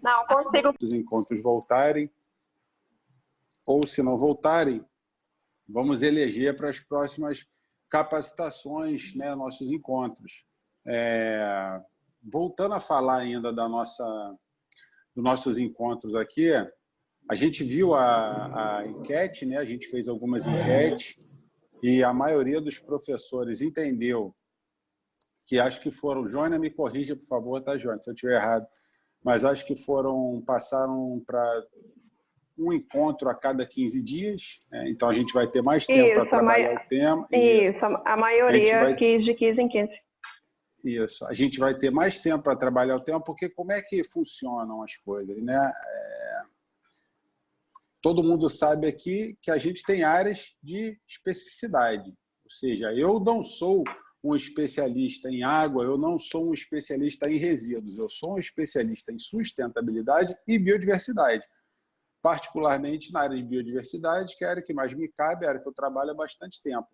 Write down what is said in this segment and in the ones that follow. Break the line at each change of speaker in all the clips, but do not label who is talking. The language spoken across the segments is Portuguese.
Não consigo.
Os encontros voltarem, ou se não voltarem, vamos eleger para as próximas capacitações, né, nossos encontros. Voltando a falar ainda dos nossos encontros aqui, a gente viu a enquete, né? A gente fez algumas enquetes e a maioria dos professores entendeu que, acho que foram, Joana, me corrija, por favor, tá, Joana, se eu estiver errado, mas acho que passaram para um encontro a cada 15 dias, né? Então a gente vai ter mais tempo para trabalhar o tema.
Isso, a maioria quis de 15 em 15.
Isso, a gente vai ter mais tempo para trabalhar o tema, porque como é que funcionam as coisas, né? Todo mundo sabe aqui que a gente tem áreas de especificidade, ou seja, eu não sou um especialista em água, eu não sou um especialista em resíduos, eu sou um especialista em sustentabilidade e biodiversidade, particularmente na área de biodiversidade, que é a área que mais me cabe, é a área que eu trabalho há bastante tempo.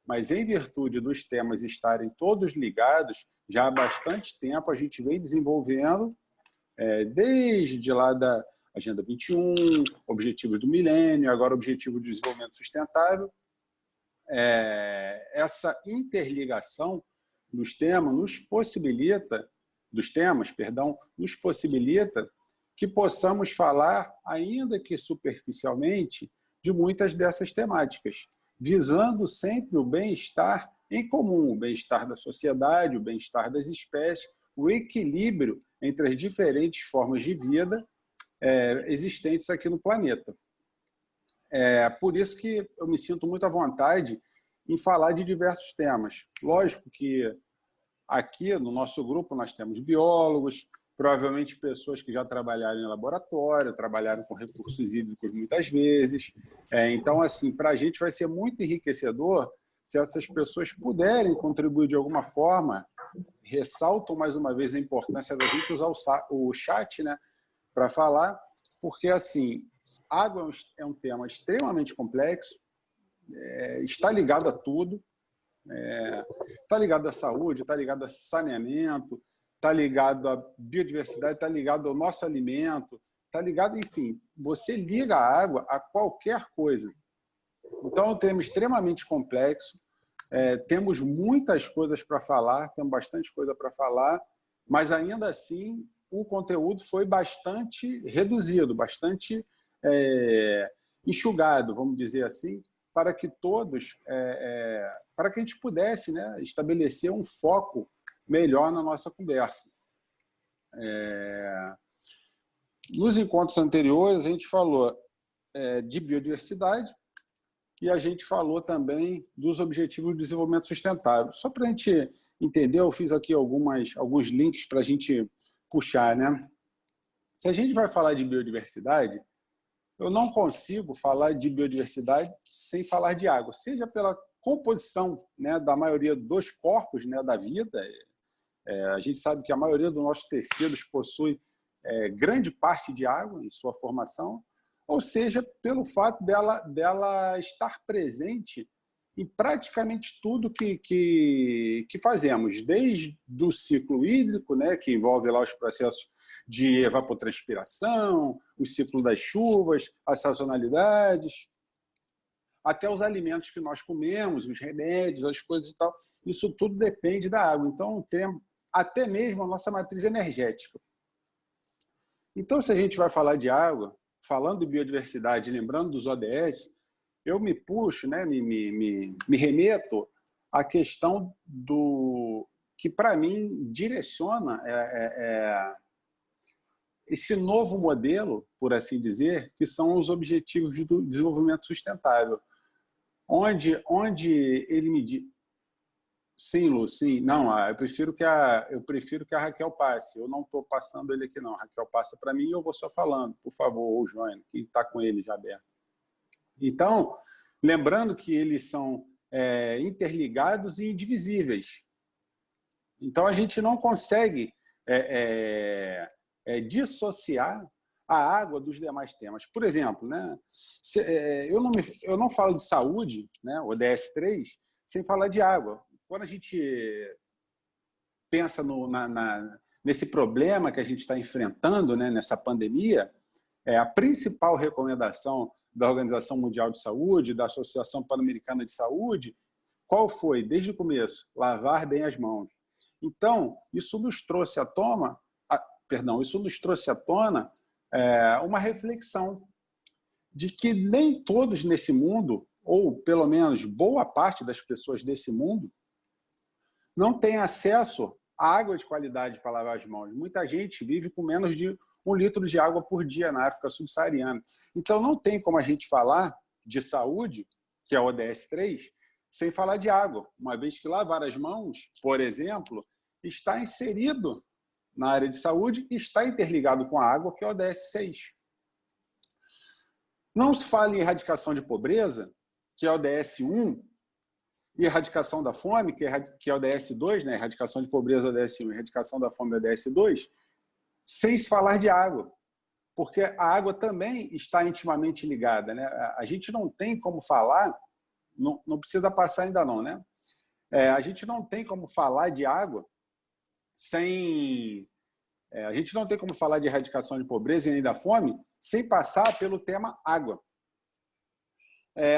Mas, em virtude dos temas estarem todos ligados, já há bastante tempo a gente vem desenvolvendo, desde lá da Agenda 21, Objetivos do Milênio, agora Objetivo de Desenvolvimento Sustentável. Essa interligação dos temas nos possibilita que possamos falar, ainda que superficialmente, de muitas dessas temáticas, visando sempre o bem-estar em comum, o bem-estar da sociedade, o bem-estar das espécies, o equilíbrio entre as diferentes formas de vida existentes aqui no planeta. Por isso que eu me sinto muito à vontade em falar de diversos temas. Lógico que aqui no nosso grupo nós temos biólogos, provavelmente pessoas que já trabalharam em laboratório, trabalharam com recursos hídricos muitas vezes. Então, assim, para a gente vai ser muito enriquecedor se essas pessoas puderem contribuir de alguma forma. Ressalto mais uma vez a importância da gente usar o chat, né, para falar, porque assim, água é um tema extremamente complexo, está ligado a tudo, está ligado à saúde, está ligado a saneamento, está ligado à biodiversidade, está ligado ao nosso alimento, está ligado, enfim, você liga a água a qualquer coisa. Então, é um tema extremamente complexo, temos muitas coisas para falar, temos bastante coisa para falar, mas ainda assim o conteúdo foi bastante reduzido, bastante enxugado, vamos dizer assim, para que todos, para que a gente pudesse, né, estabelecer um foco melhor na nossa conversa. Nos encontros anteriores, a gente falou de biodiversidade e a gente falou também dos Objetivos de Desenvolvimento Sustentável. Só para a gente entender, eu fiz aqui alguns links para a gente puxar, né? Se a gente vai falar de biodiversidade, eu não consigo falar de biodiversidade sem falar de água, seja pela composição, né, da maioria dos corpos, né, da vida. A gente sabe que a maioria dos nossos tecidos possui grande parte de água em sua formação, ou seja, pelo fato dela estar presente em praticamente tudo que fazemos, desde o ciclo hídrico, né, que envolve lá os processos de evapotranspiração, o ciclo das chuvas, as sazonalidades, até os alimentos que nós comemos, os remédios, as coisas e tal. Isso tudo depende da água. Então, tem até mesmo a nossa matriz energética. Então, se a gente vai falar de água, falando de biodiversidade, lembrando dos ODS, eu me puxo, né, me remeto à questão que, para mim, direciona esse novo modelo, por assim dizer, que são os Objetivos de Desenvolvimento Sustentável, onde ele me diz... Sim, Lu, sim. Não, eu prefiro que a Raquel passe. Eu não estou passando ele aqui, não. A Raquel passa para mim e eu vou só falando, por favor, ou Joana, que está com ele já aberto. Então, lembrando que eles são interligados e indivisíveis. Então, a gente não consegue dissociar a água dos demais temas. Por exemplo, né, eu não falo de saúde, né, ODS 3, sem falar de água. Quando a gente pensa nesse problema que a gente está enfrentando, né, nessa pandemia, a principal recomendação da Organização Mundial de Saúde, da Associação Pan-Americana de Saúde, qual foi? Desde o começo, lavar bem as mãos. Então, isso nos trouxe à tona uma reflexão de que nem todos nesse mundo, ou pelo menos boa parte das pessoas desse mundo, não tem acesso a água de qualidade para lavar as mãos. Muita gente vive com menos de 1 litro de água por dia na África subsaariana. Então, não tem como a gente falar de saúde, que é o ODS 3, sem falar de água, uma vez que lavar as mãos, por exemplo, está inserido na área de saúde e está interligado com a água, que é o ODS 6. Não se fala em erradicação de pobreza, que é o ODS 1, e erradicação da fome, que é o ODS 2, né? Erradicação de pobreza é o ODS 1, erradicação da fome é o ODS 2, sem se falar de água, porque a água também está intimamente ligada, né? A gente não tem como falar, não precisa passar ainda não, né? A gente não tem como falar de água sem... a gente não tem como falar de erradicação de pobreza e nem da fome sem passar pelo tema água.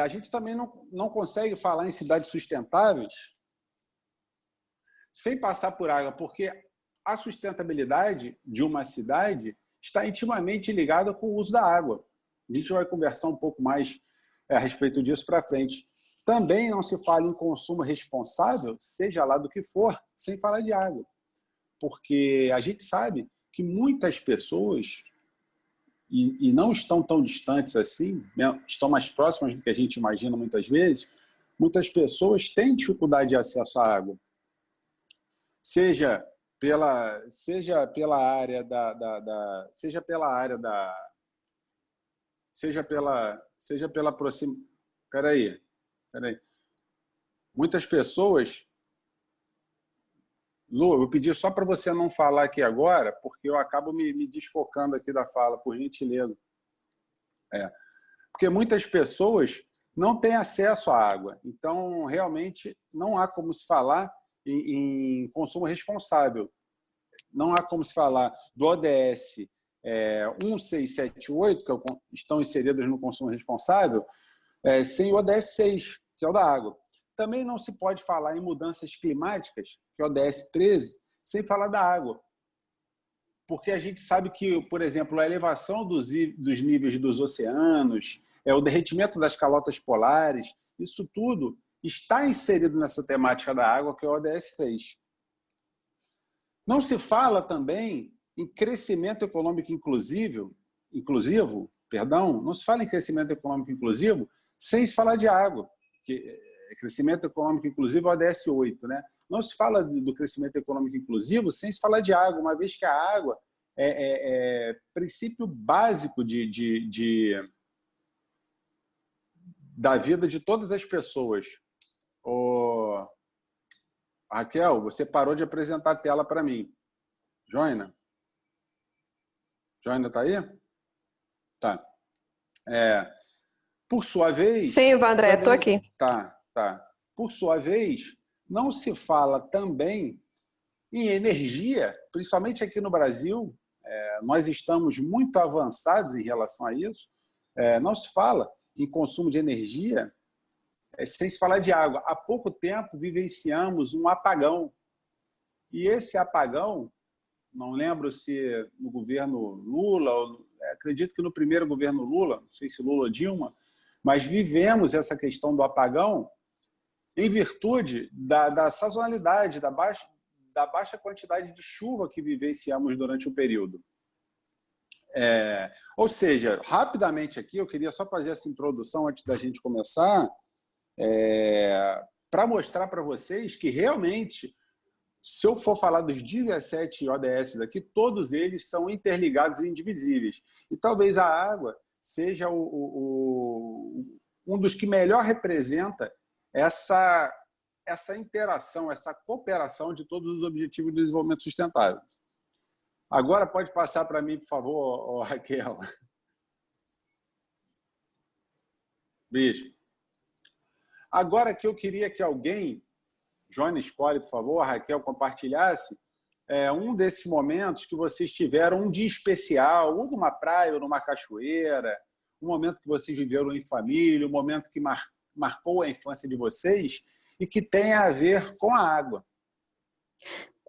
A gente também não consegue falar em cidades sustentáveis sem passar por água, porque a sustentabilidade de uma cidade está intimamente ligada com o uso da água. A gente vai conversar um pouco mais a respeito disso para frente. Também não se fala em consumo responsável, seja lá do que for, sem falar de água. Porque a gente sabe que muitas pessoas, e não estão tão distantes assim, né, estão mais próximas do que a gente imagina muitas vezes, muitas pessoas têm dificuldade de acesso à água. Seja pela área seja pela proximidade. Peraí. Muitas pessoas... Lu, eu pedi só para você não falar aqui agora, porque eu acabo me desfocando aqui da fala, por gentileza. Porque muitas pessoas não têm acesso à água. Então, realmente, não há como se falar em consumo responsável. Não há como se falar do ODS 1678, que estão inseridos no consumo responsável, sem o ODS 6, que é o da água. Também não se pode falar em mudanças climáticas, que é o ODS 13, sem falar da água. Porque a gente sabe que, por exemplo, a elevação dos níveis dos oceanos, o derretimento das calotas polares, isso tudo está inserido nessa temática da água, que é o ODS 6. Não se fala também em crescimento econômico inclusivo, não se fala em crescimento econômico inclusivo sem se falar de água, que crescimento econômico inclusivo é o ODS 8, né? Não se fala do crescimento econômico inclusivo sem se falar de água, uma vez que a água é princípio básico da vida de todas as pessoas. Raquel, você parou de apresentar a tela para mim. Joina? Joina está aí? Tá. Por sua vez...
Sim, Vandré, estou aqui.
Tá. Por sua vez, não se fala também em energia, principalmente aqui no Brasil, nós estamos muito avançados em relação a isso, não se fala em consumo de energia sem se falar de água. Há pouco tempo vivenciamos um apagão, e esse apagão, não lembro se no governo Lula, acredito que no primeiro governo Lula, não sei se Lula ou Dilma, mas vivemos essa questão do apagão em virtude da sazonalidade, da baixa quantidade de chuva que vivenciamos durante o período. Ou seja, rapidamente aqui, eu queria só fazer essa introdução antes da gente começar, para mostrar para vocês que realmente, se eu for falar dos 17 ODS aqui, todos eles são interligados e indivisíveis. E talvez a água seja um dos que melhor representa essa interação, essa cooperação de todos os objetivos do desenvolvimento sustentável. Agora pode passar para mim, por favor, Raquel. Bicho. Agora que eu queria que alguém, Joana, escolhe, por favor, a Raquel compartilhasse um desses momentos que vocês tiveram um dia especial, ou numa praia, ou numa cachoeira, um momento que vocês viveram em família, um momento que marcou a infância de vocês e que tem a ver com a água.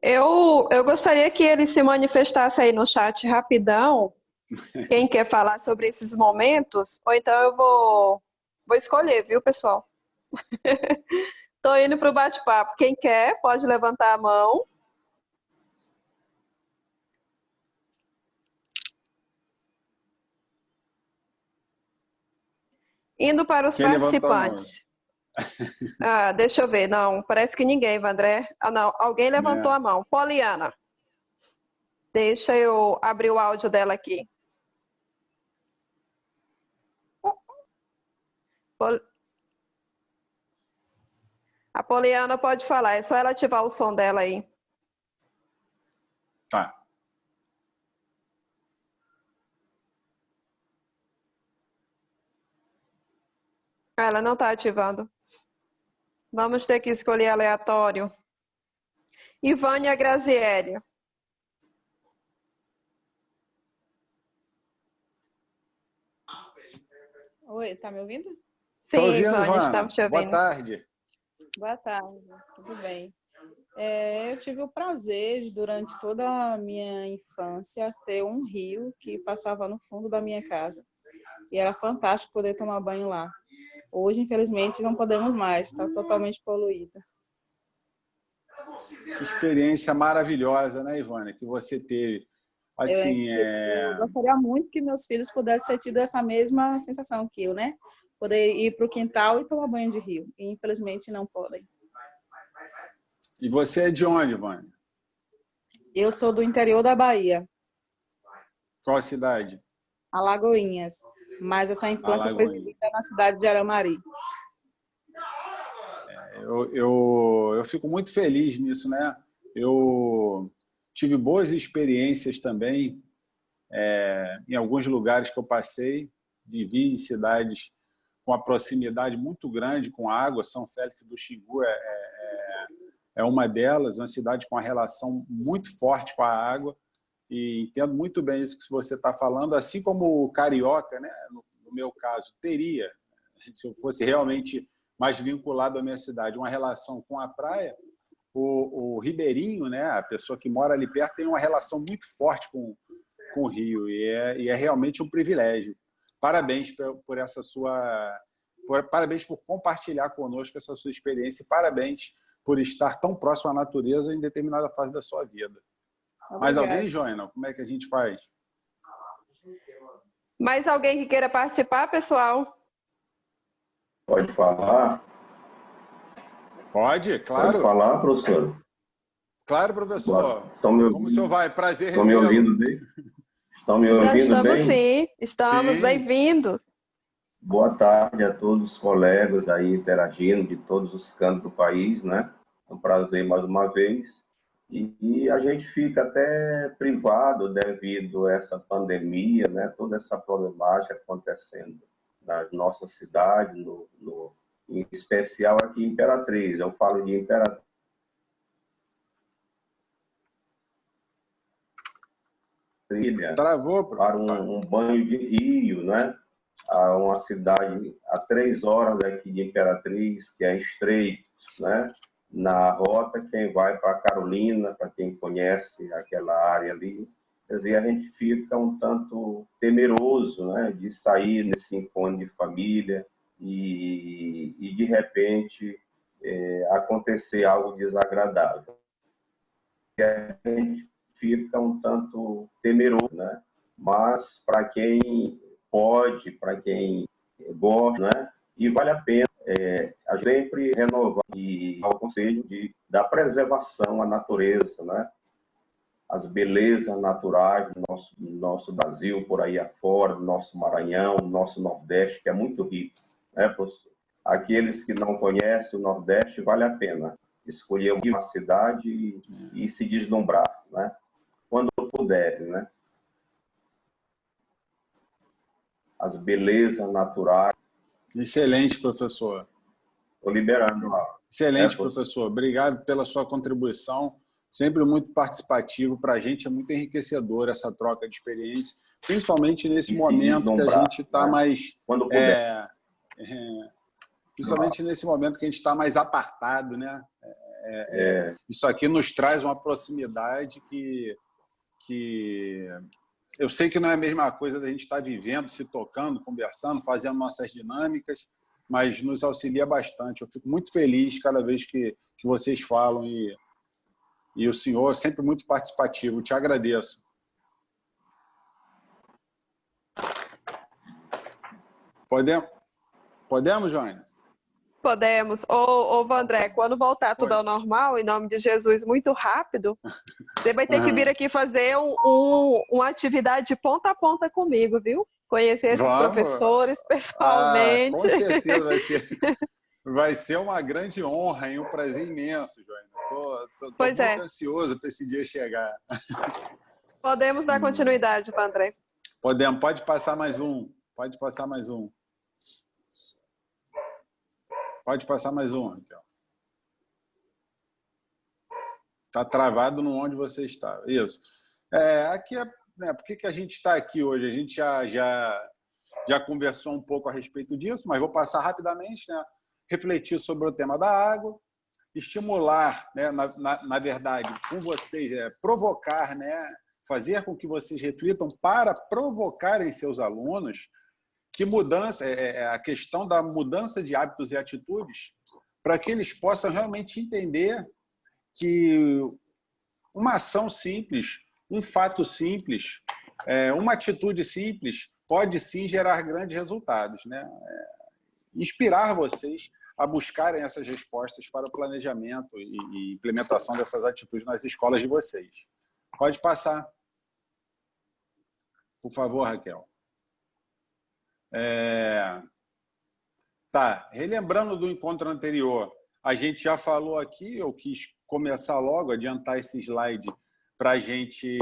Eu gostaria que ele se manifestasse aí no chat rapidão. Quem quer falar sobre esses momentos? Ou então eu vou escolher, viu, pessoal? Estou indo para o bate-papo. Quem quer, pode levantar a mão. Indo para os participantes. Deixa eu ver. Não, parece que ninguém, Vandré. Não, alguém levantou a mão. Poliana. Deixa eu abrir o áudio dela aqui. A Poliana pode falar, é só ela ativar o som dela aí.
Tá.
Ela não está ativando. Vamos ter que escolher aleatório. Ivânia Grazielli.
Oi, tá me ouvindo?
Sim,
ouvindo,
Ivânia, estamos te ouvindo.
Boa tarde.
Boa tarde, tudo bem. Eu tive o prazer, durante toda a minha infância, ter um rio que passava no fundo da minha casa. E era fantástico poder tomar banho lá. Hoje, infelizmente, não podemos mais, está totalmente poluída.
Que experiência maravilhosa, né, Ivânia, que você teve. Assim,
eu gostaria muito que meus filhos pudessem ter tido essa mesma sensação que eu, né? Poder ir para o quintal e tomar banho de rio. E, infelizmente, não podem.
E você é de onde, Ivânia?
Eu sou do interior da Bahia.
Qual a cidade?
Alagoinhas. Mas essa infância foi vivida na cidade de Aramari.
Eu fico muito feliz nisso, né? Eu tive boas experiências também em alguns lugares que eu passei, vivi em cidades com a proximidade muito grande com a água. São Félix do Xingu é uma delas, uma cidade com uma relação muito forte com a água, e entendo muito bem isso que você está falando, assim como o carioca, né? No meu caso, teria, se eu fosse realmente mais vinculado à minha cidade, uma relação com a praia. O ribeirinho, né, a pessoa que mora ali perto, tem uma relação muito forte com o rio, e é realmente um privilégio. Parabéns por essa sua... Parabéns por compartilhar conosco essa sua experiência, e parabéns por estar tão próximo à natureza em determinada fase da sua vida.
Obrigada.
Mais alguém, Joana? Como é que a gente faz?
Mais alguém que queira participar, pessoal?
Pode falar?
Pode, claro.
Pode falar, professor?
Claro, professor.
Como
o senhor vai? Prazer
Estão me ouvindo bem? Estão me ouvindo
estamos
bem?
Sim, estamos bem-vindo.
Boa tarde a todos os colegas aí interagindo de todos os cantos do país, né? É um prazer mais uma vez. E a gente fica até privado devido a essa pandemia, né? Toda essa problemática acontecendo na nossa cidade, em especial aqui em Imperatriz. Eu falo de Imperatriz.
Travou,
para um banho de rio, né? A uma cidade a 3 horas daqui de Imperatriz, que é estreito, né? Na rota, quem vai para Carolina, para quem conhece aquela área ali, quer dizer, a gente fica um tanto temeroso, né? De sair nesse encontro de família e de repente acontecer algo desagradável. E a gente fica um tanto temeroso, né? Mas para quem pode, para quem gosta, né? E vale a pena a gente sempre renovar e ao conselho da preservação à natureza, né? As belezas naturais do nosso Brasil, por aí afora, do nosso Maranhão, do nosso Nordeste, que é muito rico, né, professor? Aqueles que não conhecem o Nordeste, vale a pena escolher uma cidade e se deslumbrar, né? Quando puderem, né? As belezas naturais.
Excelente, professor.
Estou liberando lá.
Excelente, professor. Obrigado pela sua contribuição. sempre muito participativo. Para a gente é muito enriquecedor essa troca de experiência, principalmente nesse momento que a gente está mais...
Quando puder.
Principalmente nesse momento que a gente está mais apartado, né? Isso aqui nos traz uma proximidade que eu sei que não é a mesma coisa da gente estar vivendo, se tocando, conversando, fazendo nossas dinâmicas, mas nos auxilia bastante. Eu fico muito feliz cada vez que vocês falam e o senhor é sempre muito participativo. Te agradeço. Podemos, Joana?
Podemos. Ô, Vandré, quando voltar tudo ao normal, em nome de Jesus, muito rápido, você vai ter que vir aqui fazer uma atividade de ponta a ponta comigo, viu? Conhecer esses professores pessoalmente.
Com certeza vai ser uma grande honra e um prazer imenso, Joana. Estou muito ansioso para esse dia chegar.
Podemos dar continuidade, Vandré.
Podemos. Pode passar mais um. Pode passar mais um. Pode passar mais um, Raquel. Está travado no onde você está. Isso. Aqui por que a gente está aqui hoje? A gente já conversou um pouco a respeito disso, mas vou passar rapidamente, né? Refletir sobre o tema da água, estimular, né? Na verdade, com vocês, provocar, né? Fazer com que vocês reflitam para provocarem seus alunos que mudança a questão da mudança de hábitos e atitudes para que eles possam realmente entender que uma ação simples, um fato simples, uma atitude simples pode sim gerar grandes resultados, né? Inspirar vocês a buscarem essas respostas para o planejamento e implementação dessas atitudes nas escolas de vocês. Pode passar. Por favor, Raquel. Relembrando do encontro anterior, a gente já falou aqui, eu quis começar logo, adiantar esse slide para a gente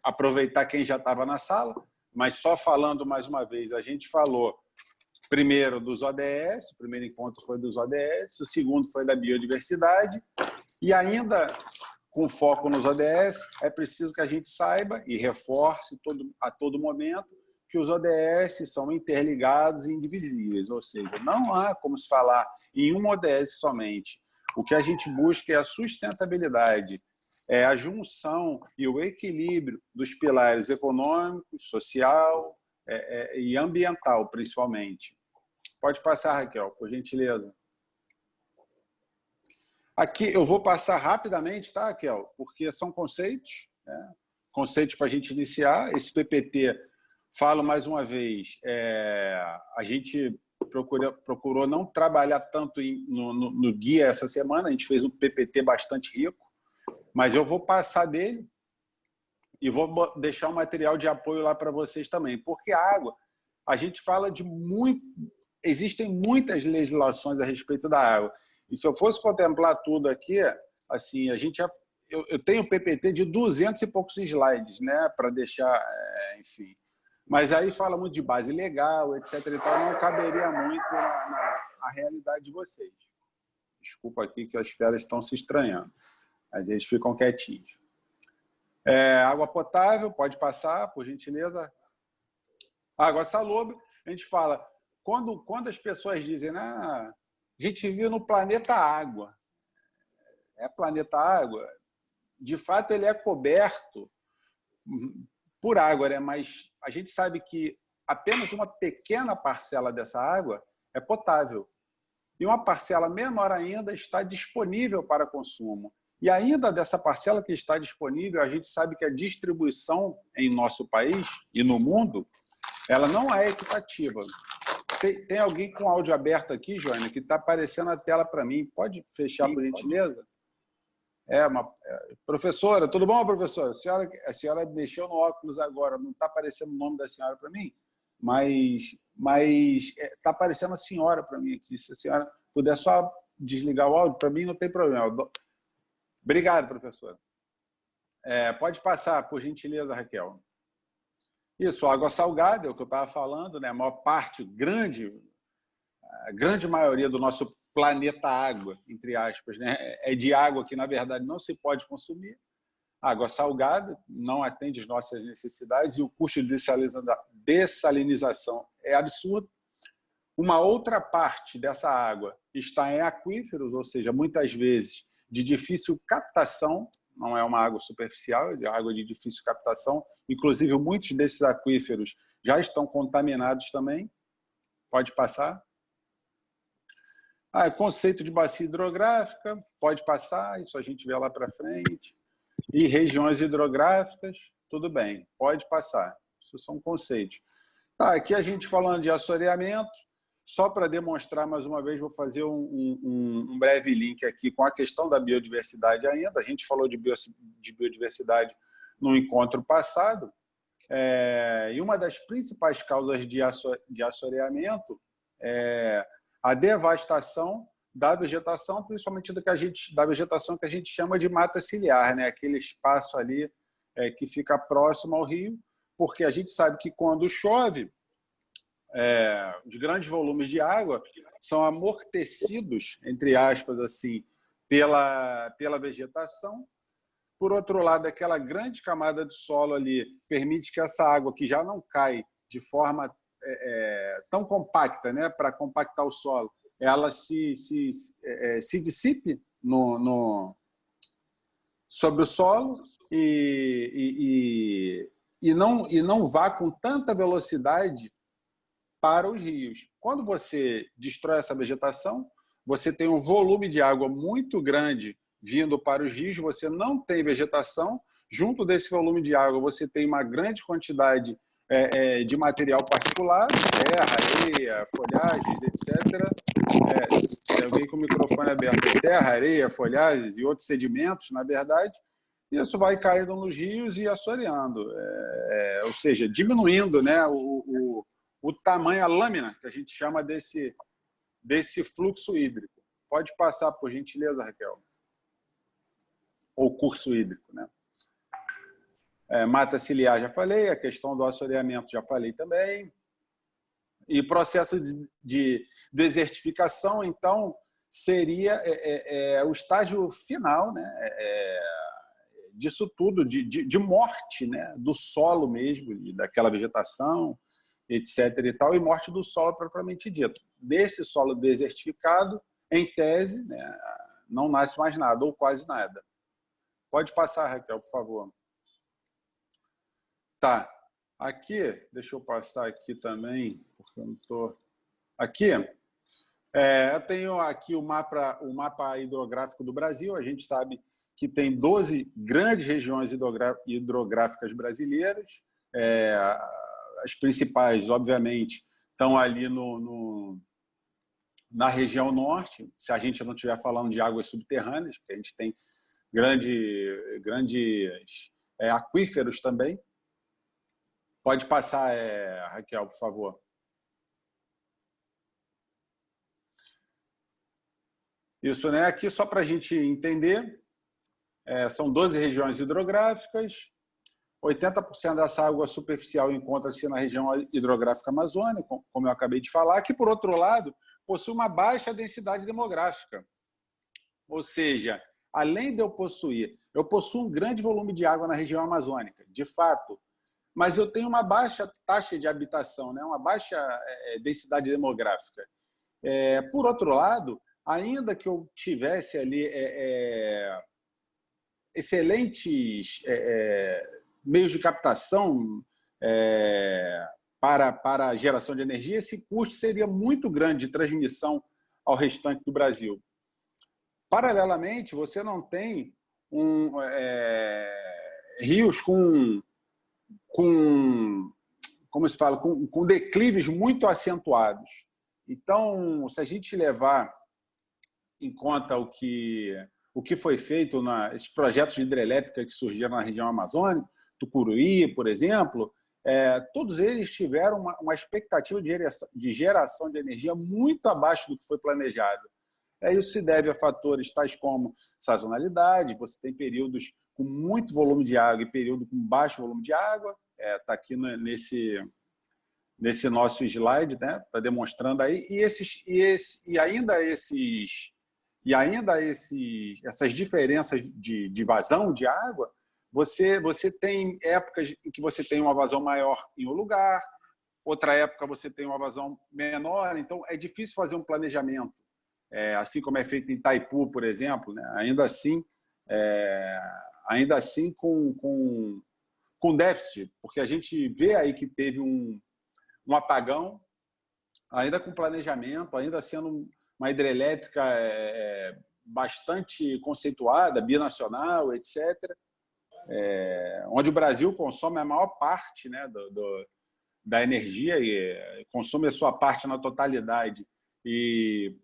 aproveitar quem já estava na sala, mas só falando mais uma vez, a gente falou primeiro dos ODS, o primeiro encontro foi dos ODS, o segundo foi da biodiversidade, e ainda com foco nos ODS, é preciso que a gente saiba e reforce a todo momento que os ODS são interligados e indivisíveis, ou seja, não há como se falar em um ODS somente. O que a gente busca é a sustentabilidade, a junção e o equilíbrio dos pilares econômico, social e ambiental, principalmente. Pode passar, Raquel, por gentileza. Aqui eu vou passar rapidamente, tá, Raquel? Porque são conceitos, né? Conceitos para a gente iniciar. Esse PPT, falo mais uma vez, a gente procurou não trabalhar tanto no guia essa semana, a gente fez um PPT bastante rico, mas eu vou passar dele e vou deixar um material de apoio lá para vocês também, porque a água, a gente fala de existem muitas legislações a respeito da água, e se eu fosse contemplar tudo aqui, assim, eu tenho um PPT de 200 e poucos slides, né, para deixar, enfim, mas aí fala muito de base legal, etc. e tal, não caberia muito na realidade de vocês. Desculpa aqui que as feras estão se estranhando, mas eles ficam quietinhos. Água potável, pode passar, por gentileza. Água salobre, a gente fala, quando as pessoas dizem, a gente vive no planeta água, planeta água, de fato ele é coberto por água, né? Mas a gente sabe que apenas uma pequena parcela dessa água é potável. E uma parcela menor ainda está disponível para consumo. E ainda dessa parcela que está disponível, a gente sabe que a distribuição em nosso país e no mundo, ela não é equitativa. Tem alguém com áudio aberto aqui, Joana, que está aparecendo na tela para mim. Pode fechar, por gentileza? Professora, tudo bom, professora? A senhora mexeu no óculos agora, não está aparecendo o nome da senhora para mim, mas está aparecendo a senhora para mim aqui. Se a senhora puder só desligar o áudio, para mim não tem problema. Obrigado, professora. Pode passar, por gentileza, Raquel. Isso, água salgada, é o que eu estava falando, né? A maior parte, grande, a grande maioria do nosso planeta água, entre aspas, né, é de água que, na verdade, não se pode consumir. Água salgada não atende às nossas necessidades e o custo de dessalinização é absurdo. Uma outra parte dessa água está em aquíferos, ou seja, muitas vezes de difícil captação, não é uma água superficial, é água de difícil captação. Inclusive, muitos desses aquíferos já estão contaminados também. Pode passar. Conceito de bacia hidrográfica, pode passar, isso a gente vê lá para frente. E regiões hidrográficas, tudo bem, pode passar. Isso são conceitos. Aqui a gente falando de assoreamento, só para demonstrar mais uma vez, vou fazer um breve link aqui com a questão da biodiversidade ainda. A gente falou de biodiversidade no encontro passado. E uma das principais causas de assoreamento é a devastação da vegetação, principalmente da vegetação que a gente chama de mata ciliar, né? Aquele espaço ali que fica próximo ao rio, porque a gente sabe que quando chove, os grandes volumes de água são amortecidos, entre aspas, assim, pela vegetação. Por outro lado, aquela grande camada de solo ali permite que essa água, que já não cai de forma tão compacta, né, para compactar o solo, ela se dissipe sobre o solo e não vá com tanta velocidade para os rios. Quando você destrói essa vegetação, você tem um volume de água muito grande vindo para os rios, você não tem vegetação. Junto desse volume de água, você tem uma grande quantidade de material particular, terra, areia, folhagens, etc. Alguém com o microfone aberto. Terra, areia, folhagens e outros sedimentos, na verdade. Isso vai caindo nos rios e assoreando, ou seja, diminuindo, né, o tamanho, a lâmina, que a gente chama desse fluxo hídrico. Pode passar, por gentileza, Raquel. Ou curso hídrico, né? Mata ciliar, já falei. A questão do assoreamento, já falei também. E processo de desertificação, então, seria o estágio final, né, disso tudo, de morte, né, do solo mesmo, daquela vegetação, etc. e tal, e morte do solo propriamente dito. Desse solo desertificado, em tese, né, não nasce mais nada, ou quase nada. Pode passar, Raquel, por favor. Tá. Aqui, deixa eu passar aqui também, porque eu não estou... Aqui, eu tenho aqui o mapa hidrográfico do Brasil. A gente sabe que tem 12 grandes regiões hidrográficas brasileiras. As principais, obviamente, estão ali na região norte, se a gente não estiver falando de águas subterrâneas, porque a gente tem grandes aquíferos também. Pode passar, Raquel, por favor. Isso, né? Aqui, só para a gente entender, são 12 regiões hidrográficas. 80% dessa água superficial encontra-se na região hidrográfica amazônica, como eu acabei de falar, que, por outro lado, possui uma baixa densidade demográfica. Ou seja, além de eu possuo um grande volume de água na região amazônica, de fato, mas eu tenho uma baixa taxa de habitação, né? Uma baixa densidade demográfica. Por outro lado, ainda que eu tivesse ali excelentes meios de captação para a geração de energia, esse custo seria muito grande de transmissão ao restante do Brasil. Paralelamente, você não tem rios como se fala, com declives muito acentuados. Então, se a gente levar em conta o que foi feito esses projetos de hidrelétrica que surgiram na região amazônica, Tucuruí, por exemplo, todos eles tiveram uma expectativa de geração de energia muito abaixo do que foi planejado. Isso se deve a fatores tais como sazonalidade, você tem períodos com muito volume de água e período com baixo volume de água, está aqui nesse nosso slide, né? Está demonstrando aí. Essas diferenças de vazão de água, você tem épocas em que você tem uma vazão maior em um lugar, outra época você tem uma vazão menor, então é difícil fazer um planejamento, assim como é feito em Itaipu, por exemplo, né? Ainda assim com déficit, porque a gente vê aí que teve um apagão, ainda com planejamento, ainda sendo uma hidrelétrica bastante conceituada, binacional, etc., onde o Brasil consome a maior parte, né, da energia, e consome a sua parte na totalidade e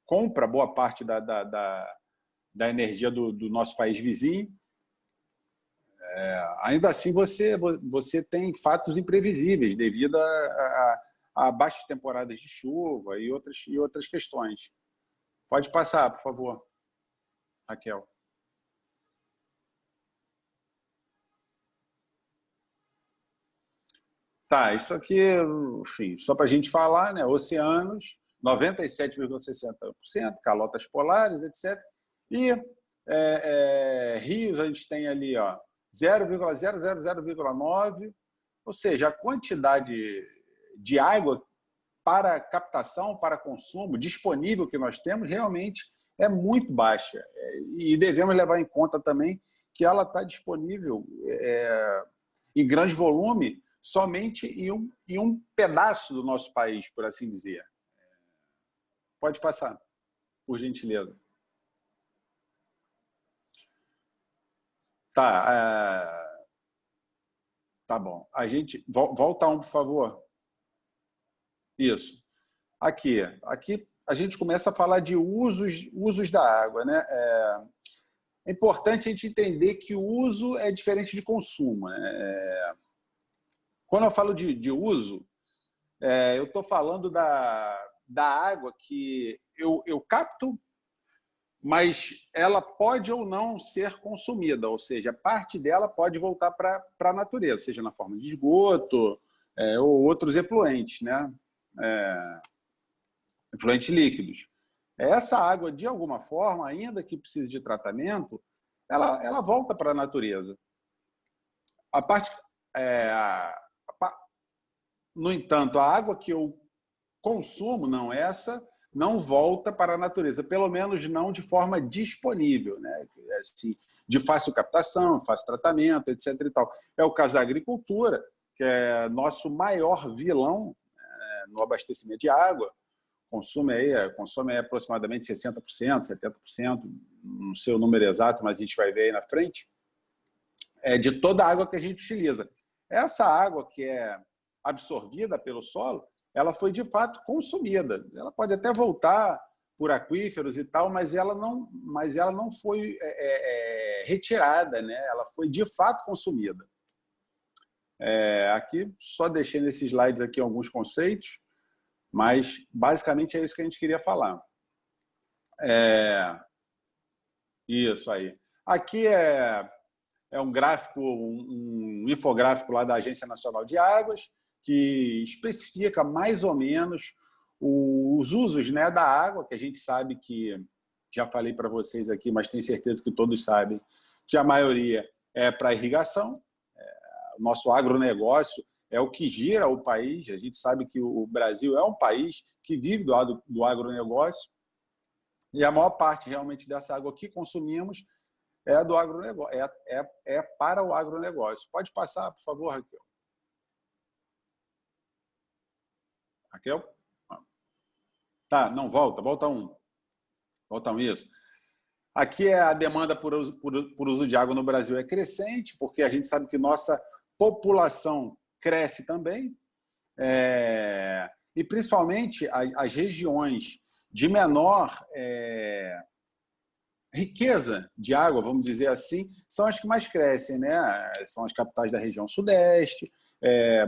compra boa parte da energia do nosso país vizinho. Ainda assim, você tem fatos imprevisíveis devido a baixas temporadas de chuva e outras questões. Pode passar, por favor, Raquel. Tá, isso aqui, enfim, só para a gente falar, né? Oceanos, 97,60%, calotas polares, etc. E rios, a gente tem ali, ó, 0,000,9, ou seja, a quantidade de água para captação, para consumo disponível que nós temos realmente é muito baixa. E devemos levar em conta também que ela está disponível em grande volume somente em um pedaço do nosso país, por assim dizer. Pode passar, por gentileza. Tá, tá bom. A gente volta por favor. Isso. Aqui a gente começa a falar de usos da água, né? É importante a gente entender que o uso é diferente de consumo, né? Quando eu falo de uso, eu estou falando da água que eu capto, mas ela pode ou não ser consumida, ou seja, parte dela pode voltar para a natureza, seja na forma de esgoto ou outros efluentes, né? Efluentes líquidos. Essa água, de alguma forma, ainda que precise de tratamento, ela volta para a natureza. No entanto, a água que eu consumo, não volta para a natureza, pelo menos não de forma disponível, né? Assim, de fácil captação, fácil tratamento, etc. E tal. É o caso da agricultura, que é nosso maior vilão no abastecimento de água. Consome aproximadamente 60%, 70%, não sei o número exato, mas a gente vai ver aí na frente, de toda a água que a gente utiliza. Essa água que é absorvida pelo solo, ela foi de fato consumida. Ela pode até voltar por aquíferos e tal, mas ela não foi retirada, né? Ela foi de fato consumida. Aqui, só deixei nesses slides aqui alguns conceitos, mas basicamente é isso que a gente queria falar. Isso aí. Aqui é um gráfico, um infográfico lá da Agência Nacional de Águas, que especifica mais ou menos os usos, né, da água, que a gente sabe que, já falei para vocês aqui, mas tenho certeza que todos sabem, que a maioria é para irrigação. O nosso agronegócio é o que gira o país. A gente sabe que o Brasil é um país que vive do agronegócio, e a maior parte realmente dessa água que consumimos é do agronegócio, é para o agronegócio. Pode passar, por favor, Raquel. Raquel? Tá, não, volta um. Volta um, isso. Aqui a demanda por uso de água no Brasil é crescente, porque a gente sabe que nossa população cresce também, e principalmente as regiões de menor riqueza de água, vamos dizer assim, são as que mais crescem, né? São as capitais da região sudeste,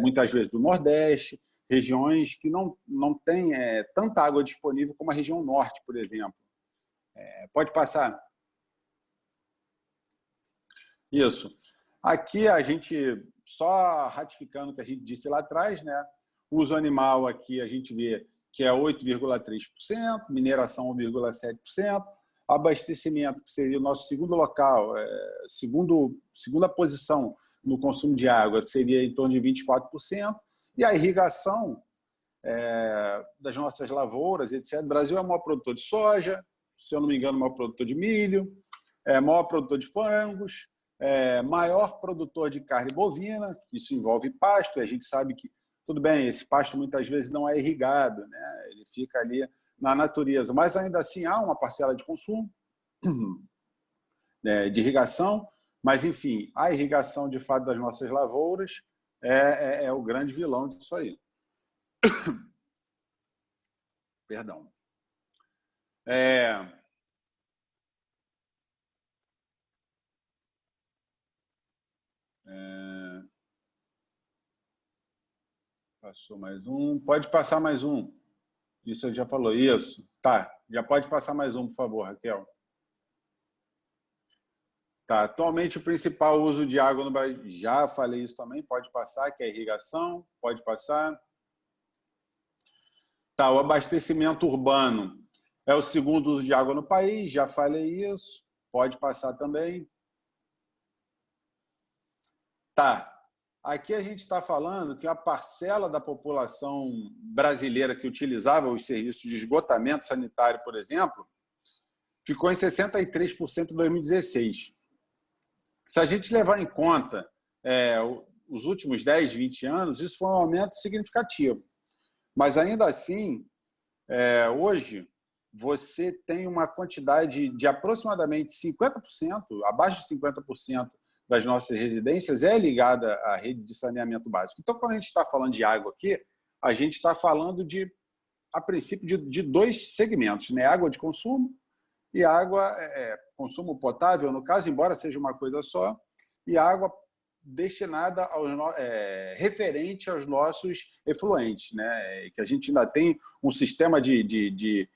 muitas vezes do nordeste, regiões que não têm tanta água disponível como a região norte, por exemplo. Pode passar. Isso. Aqui a gente, só ratificando o que a gente disse lá atrás, né? Uso animal aqui a gente vê que é 8,3%, mineração 1,7%, abastecimento, que seria o nosso segundo local, segunda posição no consumo de água, seria em torno de 24%, e a irrigação das nossas lavouras, etc. O Brasil é o maior produtor de soja, se eu não me engano, o maior produtor de milho, maior produtor de frangos, maior produtor de carne bovina, isso envolve pasto, e a gente sabe que, tudo bem, esse pasto muitas vezes não é irrigado, né? Ele fica ali na natureza, mas ainda assim há uma parcela de consumo, de irrigação, mas, enfim, a irrigação, de fato, das nossas lavouras é o grande vilão disso aí. Perdão. Passou mais um. Pode passar mais um. Isso ele já falou. Isso. Tá. Já pode passar mais um, por favor, Raquel. Tá. Atualmente, o principal uso de água no Brasil, já falei isso também, pode passar, que é a irrigação. Pode passar. Tá. O abastecimento urbano é o segundo uso de água no país, já falei isso. Pode passar também. Tá. Aqui a gente está falando que a parcela da população brasileira que utilizava os serviços de esgotamento sanitário, por exemplo, ficou em 63% em 2016. Se a gente levar em conta os últimos 10, 20 anos, isso foi um aumento significativo. Mas, ainda assim, hoje, você tem uma quantidade de aproximadamente 50%, abaixo de 50%, das nossas residências é ligada à rede de saneamento básico. Então, quando a gente está falando de água aqui, a gente está falando, a princípio, de dois segmentos, né? Água de consumo e água, consumo potável, no caso, embora seja uma coisa só, e água destinada referente aos nossos efluentes, né? Que a gente ainda tem um sistema de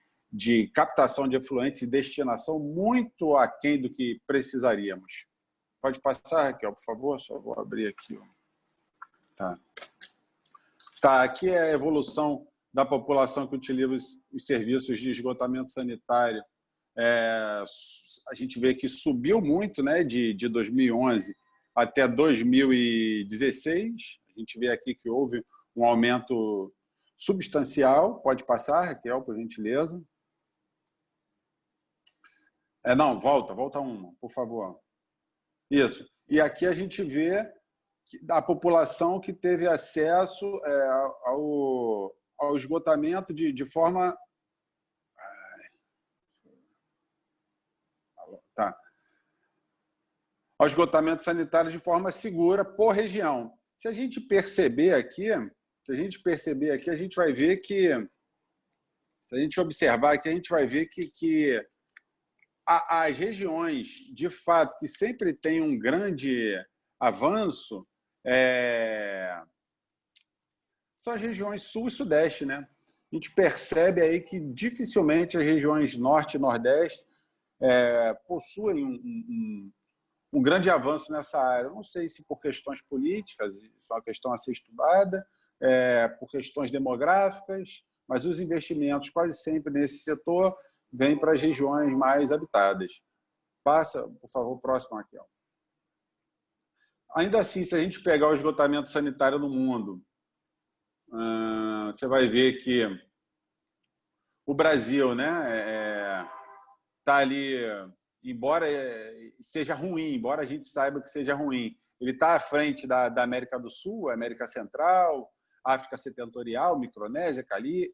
captação de efluentes e destinação muito aquém do que precisaríamos. Pode passar, Raquel, por favor? Só vou abrir aqui. Tá. Tá, aqui é a evolução da população que utiliza os serviços de esgotamento sanitário. A gente vê que subiu muito, né, de 2011 até 2016. A gente vê aqui que houve um aumento substancial. Pode passar, Raquel, por gentileza. Não, volta uma, por favor. Isso. E aqui a gente vê a população que teve acesso ao esgotamento de forma... Tá. Ao esgotamento sanitário de forma segura por região. Se a gente perceber aqui, a gente vai ver que... Se a gente observar aqui, a gente vai ver que as regiões, de fato, que sempre tem um grande avanço, são as regiões sul e sudeste, né? A gente percebe aí que dificilmente as regiões norte e nordeste possuem um grande avanço nessa área. Eu não sei se por questões políticas, isso é uma questão a ser estudada, por questões demográficas, mas os investimentos quase sempre nesse setor vêm para as regiões mais habitadas. Passa, por favor, próximo aqui. Ainda assim, se a gente pegar o esgotamento sanitário no mundo, você vai ver que o Brasil, né, está ali, embora seja ruim, embora a gente saiba que seja ruim, ele está à frente da América do Sul, América Central, África Setentrional, Micronésia,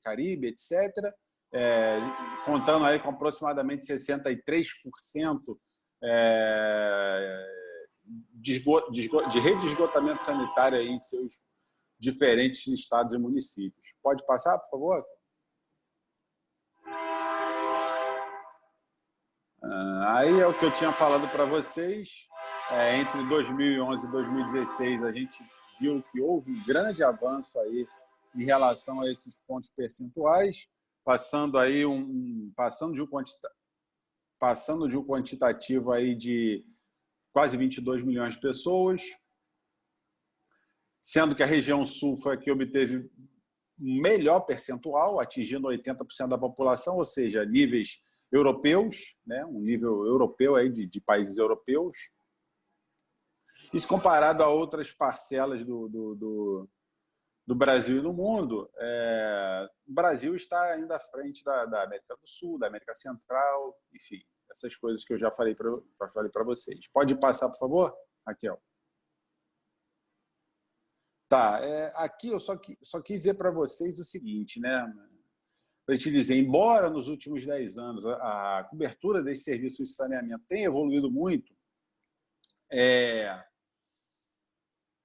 Caribe, etc., contando aí com aproximadamente 63% de rede de esgotamento sanitário aí em seus diferentes estados e municípios. Pode passar, por favor? Aí é o que eu tinha falado para vocês. Entre 2011 e 2016, a gente viu que houve um grande avanço aí em relação a esses pontos percentuais, passando de um quantitativo aí de quase 22 milhões de pessoas, sendo que a região sul foi a que obteve melhor percentual, atingindo 80% da população, ou seja, níveis europeus, né? Um nível europeu aí de países europeus. Isso comparado a outras parcelas do Brasil e do mundo, o Brasil está ainda à frente da América do Sul, da América Central, enfim, essas coisas que eu já falei para vocês. Pode passar, por favor, Raquel? Tá, aqui eu só quis dizer para vocês o seguinte, né? Para te dizer, embora nos últimos 10 anos a cobertura desses serviços de saneamento tenha evoluído muito,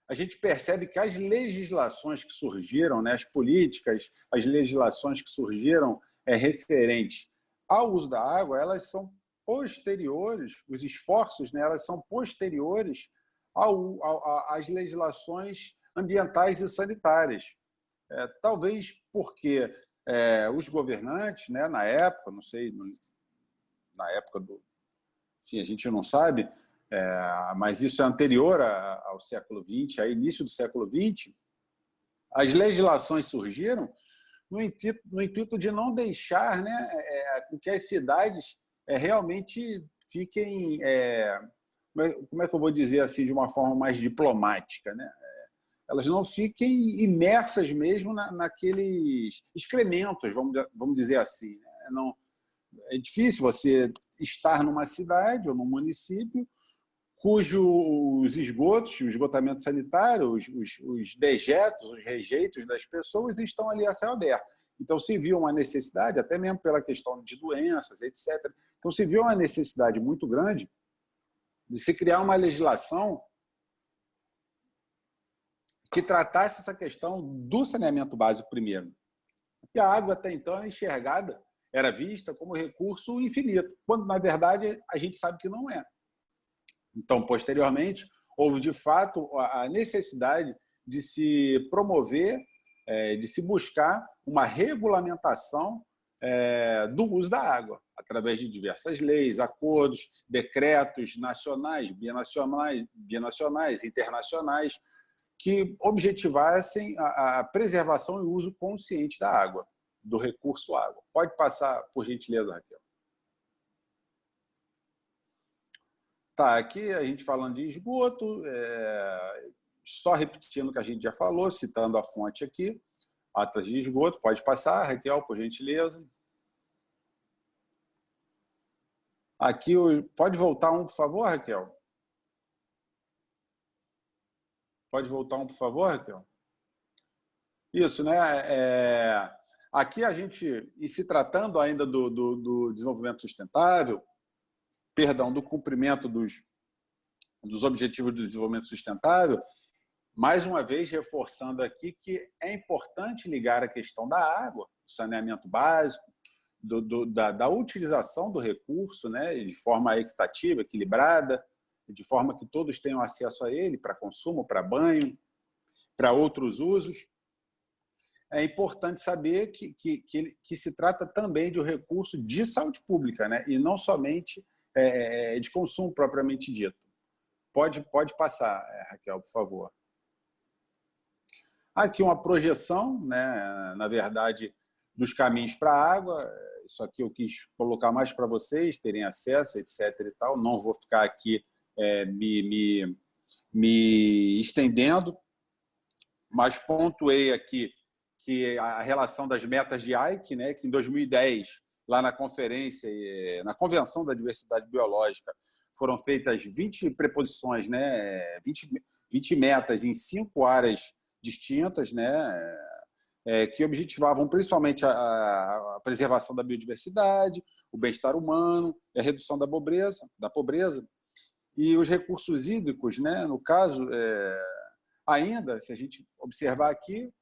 a gente percebe que as legislações que surgiram, né, as políticas, as legislações que surgiram referentes ao uso da água, elas são posteriores, os esforços, né, elas são posteriores às legislações ambientais e sanitárias. Talvez porque os governantes, né, na época, não sei, na época sim, a gente não sabe, mas isso é anterior ao século XX, ao início do século XX, as legislações surgiram no intuito de não deixar, né, que as cidades realmente fiquem, como é que eu vou dizer assim, de uma forma mais diplomática, né? Elas não fiquem imersas mesmo naqueles excrementos, vamos dizer assim. Não, é difícil você estar numa cidade ou num município cujos esgotos, o esgotamento sanitário, os dejetos, os rejeitos das pessoas estão ali a céu aberto. Então, se viu uma necessidade, até mesmo pela questão de doenças, etc. Então, se viu uma necessidade muito grande de se criar uma legislação que tratasse essa questão do saneamento básico primeiro. Porque a água, até então, era enxergada, era vista como recurso infinito, quando, na verdade, a gente sabe que não é. Então, posteriormente, houve, de fato, a necessidade de se promover, de se buscar uma regulamentação do uso da água, através de diversas leis, acordos, decretos nacionais, binacionais, internacionais, que objetivassem a preservação e uso consciente da água, do recurso água. Pode passar, por gentileza, Raquel. Tá, aqui a gente falando de esgoto, só repetindo o que a gente já falou, citando a fonte aqui, Atlas de Esgoto. Pode passar, Raquel, por gentileza. Aqui, pode voltar um, por favor, Raquel? Pode voltar um, por favor, Raquel? Isso, né? Aqui a gente, e se tratando ainda do desenvolvimento sustentável, perdão, do cumprimento dos objetivos do desenvolvimento sustentável, mais uma vez reforçando aqui que é importante ligar a questão da água, do saneamento básico, da utilização do recurso, né, de forma equitativa, equilibrada, de forma que todos tenham acesso a ele para consumo, para banho, para outros usos. É importante saber que se trata também de um recurso de saúde pública, né, e não somente de consumo propriamente dito. Pode passar, Raquel, por favor. Aqui uma projeção, né, na verdade, dos caminhos para a água. Isso aqui eu quis colocar mais para vocês terem acesso, etc. e tal. Não vou ficar aqui me estendendo, mas pontuei aqui que a relação das metas de Aichi, né, que em 2010, lá na conferência, na Convenção da Diversidade Biológica, foram feitas 20 preposições, né, 20 metas em 5 áreas distintas, né, que objetivavam principalmente a preservação da biodiversidade, o bem-estar humano, a redução da pobreza e os recursos hídricos, né, no caso, ainda, se a gente observar aqui,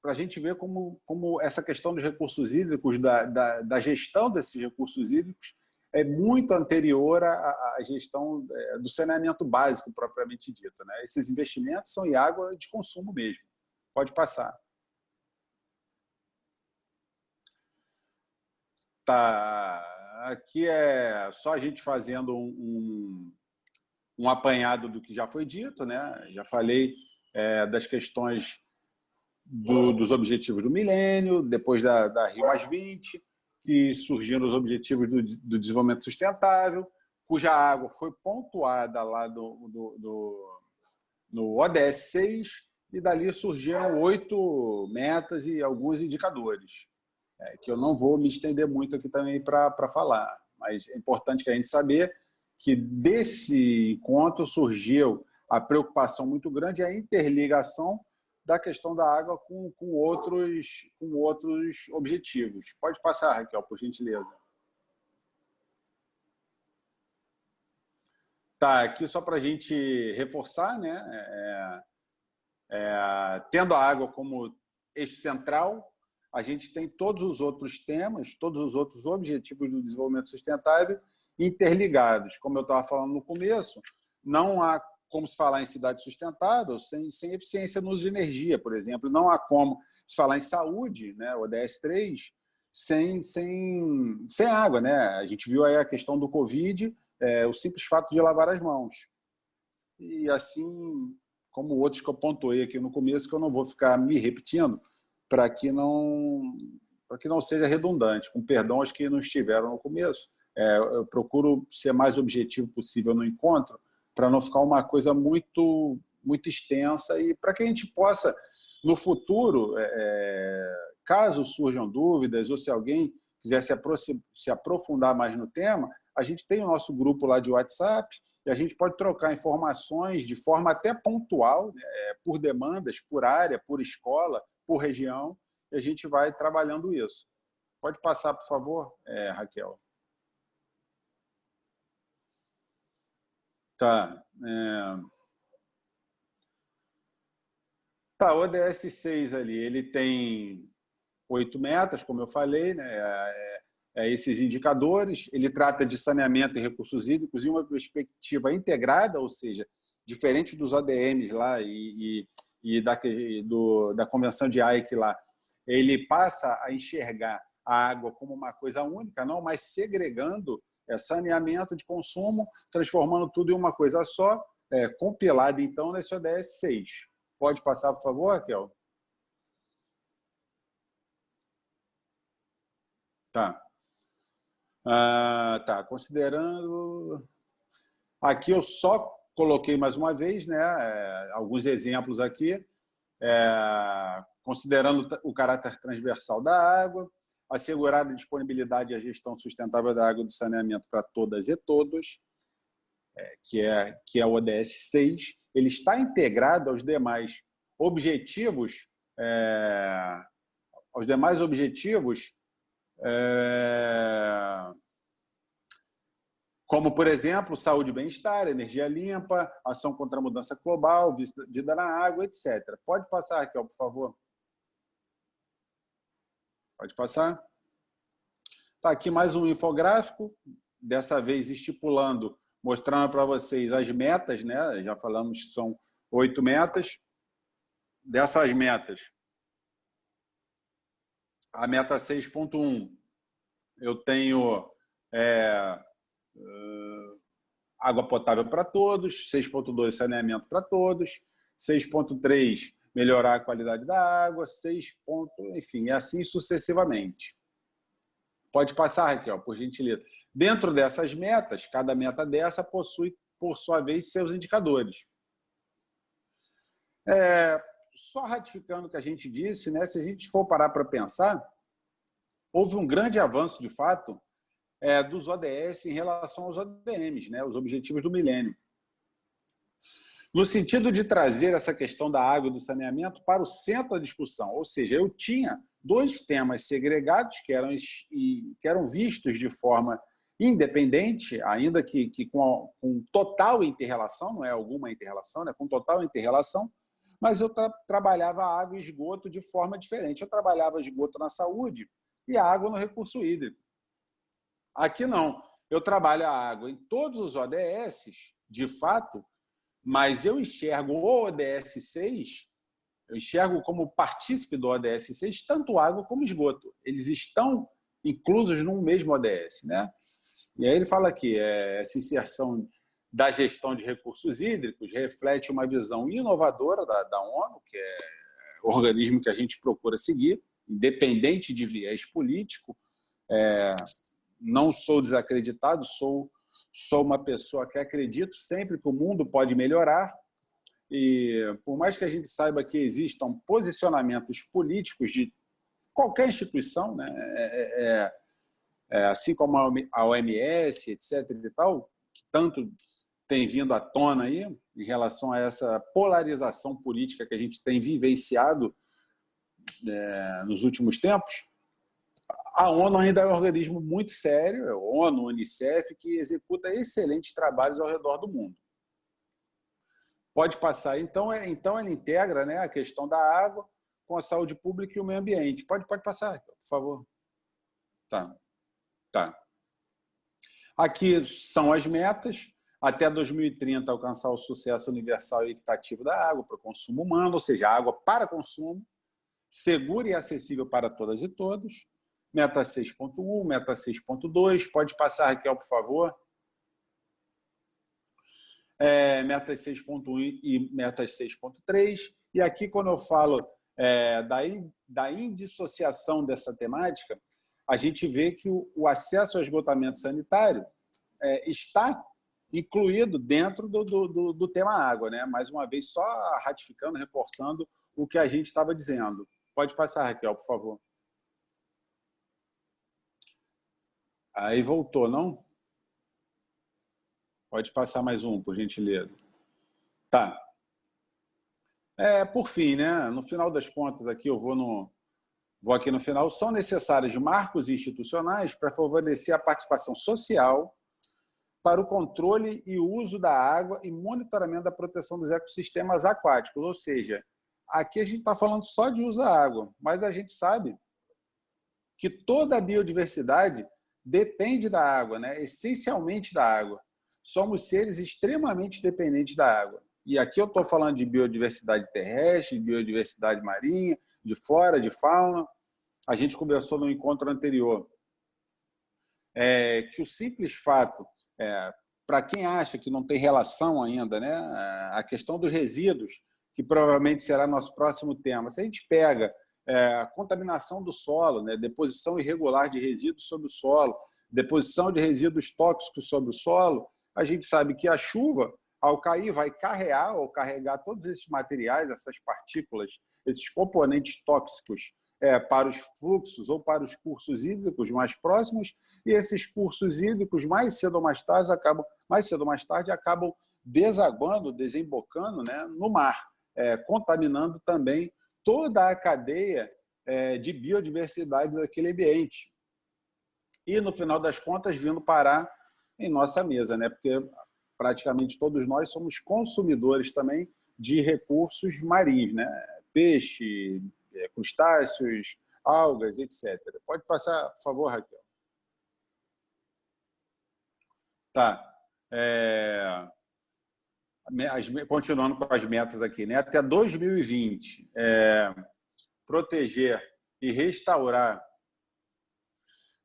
para a gente ver como essa questão dos recursos hídricos, da gestão desses recursos hídricos, é muito anterior à gestão do saneamento básico, propriamente dito, né? Esses investimentos são em água de consumo mesmo. Pode passar. Tá. Aqui é só a gente fazendo um apanhado do que já foi dito, né? Já falei das questões dos Objetivos do Milênio, depois da Rio+20, que surgiram os Objetivos do Desenvolvimento Sustentável, cuja água foi pontuada lá no ODS 6, e dali surgiram 8 metas e alguns indicadores, que eu não vou me estender muito aqui também para falar, mas é importante que a gente saber que desse encontro surgiu a preocupação muito grande, a interligação da questão da água com outros objetivos. Pode passar, Raquel, por gentileza. Tá, aqui só para a gente reforçar, né? Tendo a água como eixo central, a gente tem todos os outros temas, todos os outros objetivos do desenvolvimento sustentável interligados. Como eu estava falando no começo, não há como se falar em cidade sustentável sem eficiência no uso de energia, por exemplo. Não há como se falar em saúde, né, ODS 3, sem água, né? A gente viu aí a questão do Covid, o simples fato de lavar as mãos. E assim como outros que eu pontuei aqui no começo, que eu não vou ficar me repetindo, para que não seja redundante, com perdão aos que não estiveram no começo. Eu procuro ser mais objetivo possível no encontro, para não ficar uma coisa muito, muito extensa e para que a gente possa, no futuro, caso surjam dúvidas ou se alguém quiser se aprofundar mais no tema, a gente tem o nosso grupo lá de WhatsApp e a gente pode trocar informações de forma até pontual, né, por demandas, por área, por escola, por região, e a gente vai trabalhando isso. Pode passar, por favor, Raquel. Tá. O ODS 6 ali, ele tem 8 metas, como eu falei, né? Esses indicadores. Ele trata de saneamento e recursos hídricos em uma perspectiva integrada, ou seja, diferente dos ODMs lá e da Convenção de Aichi lá, ele passa a enxergar a água como uma coisa única, não, mas segregando saneamento de consumo, transformando tudo em uma coisa só, compilado então nesse ODS 6. Pode passar, por favor, Raquel? Tá. Considerando... Aqui eu só coloquei mais uma vez, né, alguns exemplos aqui, considerando o caráter transversal da água, assegurar a disponibilidade e a gestão sustentável da água e do saneamento para todas e todos, que é o ODS 6. Ele está integrado aos demais objetivos, como, por exemplo, saúde e bem-estar, energia limpa, ação contra a mudança global, vida na água, etc. Pode passar, Raquel, por favor. Pode passar. Tá aqui mais um infográfico, dessa vez estipulando, mostrando para vocês as metas, né? Já falamos que são 8 metas. Dessas metas, a meta 6.1, eu tenho água potável para todos, 6.2, saneamento para todos, 6.3, melhorar a qualidade da água, 6. Enfim, e assim sucessivamente. Pode passar, Raquel, por gentileza. Dentro dessas metas, cada meta dessa possui, por sua vez, seus indicadores. Só ratificando o que a gente disse, né, se a gente for parar para pensar, houve um grande avanço, de fato, dos ODS em relação aos ODMs, né, os Objetivos do Milênio. No sentido de trazer essa questão da água e do saneamento para o centro da discussão. Ou seja, eu tinha 2 temas segregados que eram vistos de forma independente, ainda que com total inter-relação, não é alguma inter-relação, né, com total inter-relação, mas eu trabalhava água e esgoto de forma diferente. Eu trabalhava esgoto na saúde e a água no recurso hídrico. Aqui não. Eu trabalho a água em todos os ODS, de fato, mas eu enxergo o ODS 6, eu enxergo como partícipe do ODS 6, tanto água como esgoto. Eles estão inclusos num mesmo ODS, né? E aí ele fala aqui, essa inserção da gestão de recursos hídricos reflete uma visão inovadora da ONU, que é organismo que a gente procura seguir, independente de viés político. Não sou desacreditado, sou uma pessoa que acredito sempre que o mundo pode melhorar. E por mais que a gente saiba que existam posicionamentos políticos de qualquer instituição, né, assim como a OMS, etc. e tal, que tanto tem vindo à tona aí em relação a essa polarização política que a gente tem vivenciado nos últimos tempos, a ONU ainda é um organismo muito sério, a ONU, a Unicef, que executa excelentes trabalhos ao redor do mundo. Pode passar. Então ela integra, né, a questão da água com a saúde pública e o meio ambiente. Pode passar, por favor. Tá. Aqui são as metas. Até 2030, alcançar o sucesso universal e equitativo da água para o consumo humano, ou seja, água para consumo, segura e acessível para todas e todos. Meta 6.1, meta 6.2. Pode passar, Raquel, por favor. Metas 6.1 e metas 6.3. E aqui, quando eu falo da indissociação dessa temática, a gente vê que o acesso ao esgotamento sanitário está incluído dentro do tema água, né? Mais uma vez, só ratificando, reforçando o que a gente estava dizendo. Pode passar, Raquel, por favor. Aí voltou, não? Pode passar mais um, por gentileza. Tá. Por fim, né? No final das contas, aqui eu vou aqui no final, são necessários marcos institucionais para favorecer a participação social para o controle e uso da água e monitoramento da proteção dos ecossistemas aquáticos. Ou seja, aqui a gente está falando só de uso da água, mas a gente sabe que toda a biodiversidade depende da água, né? Essencialmente da água. Somos seres extremamente dependentes da água. E aqui eu estou falando de biodiversidade terrestre, de biodiversidade marinha, de flora, de fauna. A gente conversou no encontro anterior que o simples fato, para quem acha que não tem relação ainda, né, a questão dos resíduos, que provavelmente será nosso próximo tema. Se a gente pega a contaminação do solo, né, deposição irregular de resíduos sobre o solo, deposição de resíduos tóxicos sobre o solo, a gente sabe que a chuva, ao cair, vai carregar todos esses materiais, essas partículas, esses componentes tóxicos para os fluxos ou para os cursos hídricos mais próximos, e esses cursos hídricos, mais cedo ou mais tarde, acabam desaguando, desembocando, né, no mar, contaminando também toda a cadeia de biodiversidade daquele ambiente. E, no final das contas, vindo parar em nossa mesa, né? Porque praticamente todos nós somos consumidores também de recursos marinhos, né? Peixe, crustáceos, algas, etc. Pode passar, por favor, Raquel. Tá. Continuando com as metas aqui, né? Até 2020, proteger e restaurar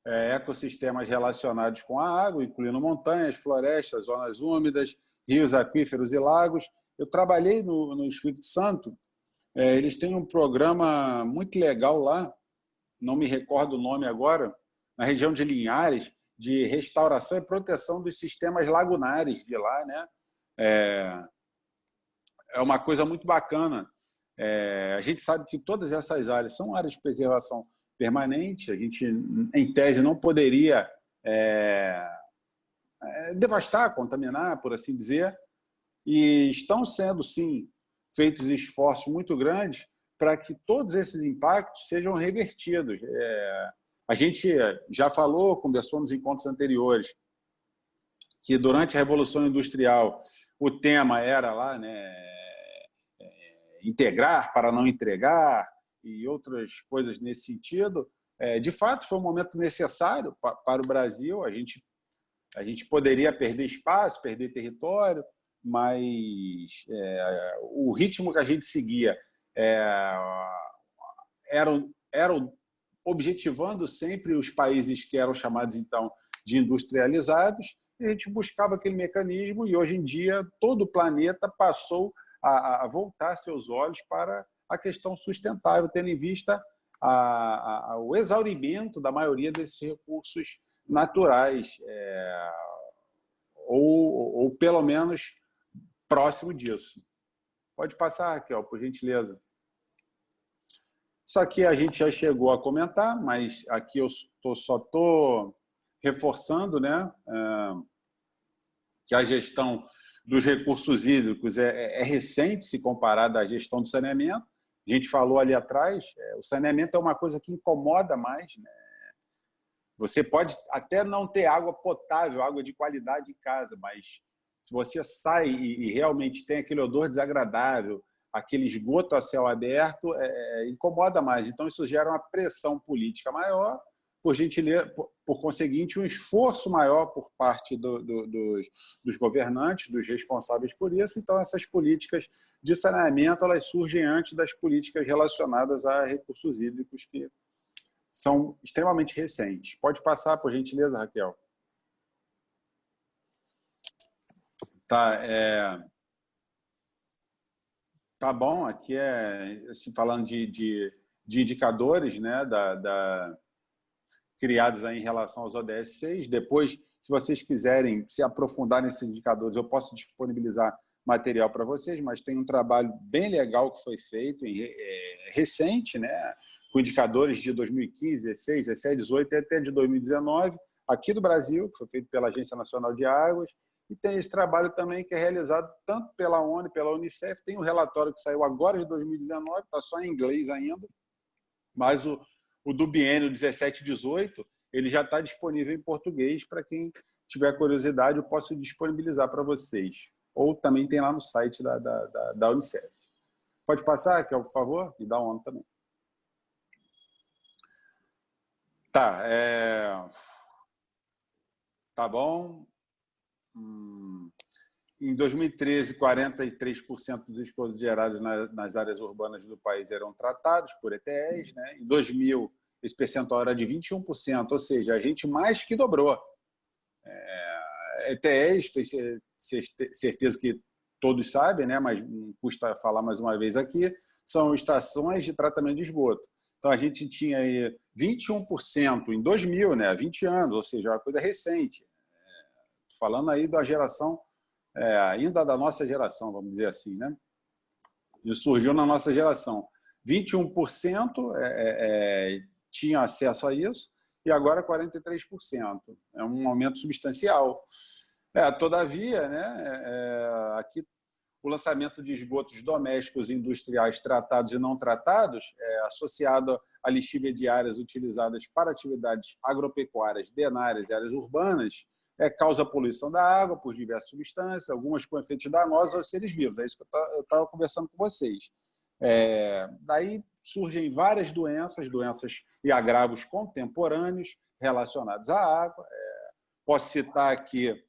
ecossistemas relacionados com a água, incluindo montanhas, florestas, zonas úmidas, rios, aquíferos e lagos. Eu trabalhei no Espírito Santo. Eles têm um programa muito legal lá, não me recordo o nome agora, na região de Linhares, de restauração e proteção dos sistemas lagunares de lá, né? É uma coisa muito bacana. A gente sabe que todas essas áreas são áreas de preservação permanente, a gente, em tese, não poderia devastar, contaminar, por assim dizer, e estão sendo, sim, feitos esforços muito grandes para que todos esses impactos sejam revertidos. A gente já conversou nos encontros anteriores, que durante a Revolução Industrial o tema era lá, né, integrar para não entregar e outras coisas nesse sentido. De fato, foi um momento necessário para o Brasil. A gente poderia perder espaço, perder território, mas o ritmo que a gente seguia era objetivando sempre os países que eram chamados, então, de industrializados, e a gente buscava aquele mecanismo, e hoje em dia todo o planeta passou a voltar seus olhos para a questão sustentável, tendo em vista o exaurimento da maioria desses recursos naturais, ou pelo menos próximo disso. Pode passar, Raquel, por gentileza. Isso aqui a gente já chegou a comentar, mas aqui eu só estou reforçando, né, que a gestão dos recursos hídricos é recente se comparada à gestão do saneamento. A gente falou ali atrás, o saneamento é uma coisa que incomoda mais, né? Você pode até não ter água potável, água de qualidade em casa, mas se você sai e realmente tem aquele odor desagradável, aquele esgoto a céu aberto, incomoda mais. Então, isso gera uma pressão política maior, por conseguinte, um esforço maior por parte dos governantes, dos responsáveis por isso. Então, essas políticas de saneamento elas surgem antes das políticas relacionadas a recursos hídricos, que são extremamente recentes. Pode passar, por gentileza, Raquel. Tá bom, aqui falando de indicadores, né, criados aí em relação aos ODS 6. Depois, se vocês quiserem se aprofundar nesses indicadores, eu posso disponibilizar material para vocês, mas tem um trabalho bem legal que foi feito, recente, né, com indicadores de 2015, 16, 17, 18 e até de 2019, aqui do Brasil, que foi feito pela Agência Nacional de Águas. E tem esse trabalho também que é realizado tanto pela ONU e pela Unicef. Tem um relatório que saiu agora de 2019, está só em inglês ainda, mas o do biênio 17-18, ele já está disponível em português. Para quem tiver curiosidade, eu posso disponibilizar para vocês. Ou também tem lá no site da Unicef. Pode passar, Raquel, por favor? E da ONU também. Tá bom. Em 2013, 43% dos esgotos gerados nas áreas urbanas do país eram tratados por ETEs, né? Em 2000, esse percentual era de 21%, ou seja, a gente mais que dobrou. ETEs, tenho certeza que todos sabem, né? Mas não custa falar mais uma vez aqui, são estações de tratamento de esgoto. Então, a gente tinha aí 21% em 2000, né? 20 anos, ou seja, uma coisa recente. Falando aí da geração, ainda da nossa geração, vamos dizer assim, né? Isso surgiu na nossa geração. 21% tinha acesso a isso e agora 43%. É um aumento substancial. Todavia, né, aqui o lançamento de esgotos domésticos e industriais tratados e não tratados, associado à lixívia de áreas utilizadas para atividades agropecuárias, denárias e áreas urbanas, causa poluição da água por diversas substâncias, algumas com efeitos danosos aos seres vivos. É isso que eu estava conversando com vocês. Daí surgem várias doenças e agravos contemporâneos relacionados à água. Posso citar aqui,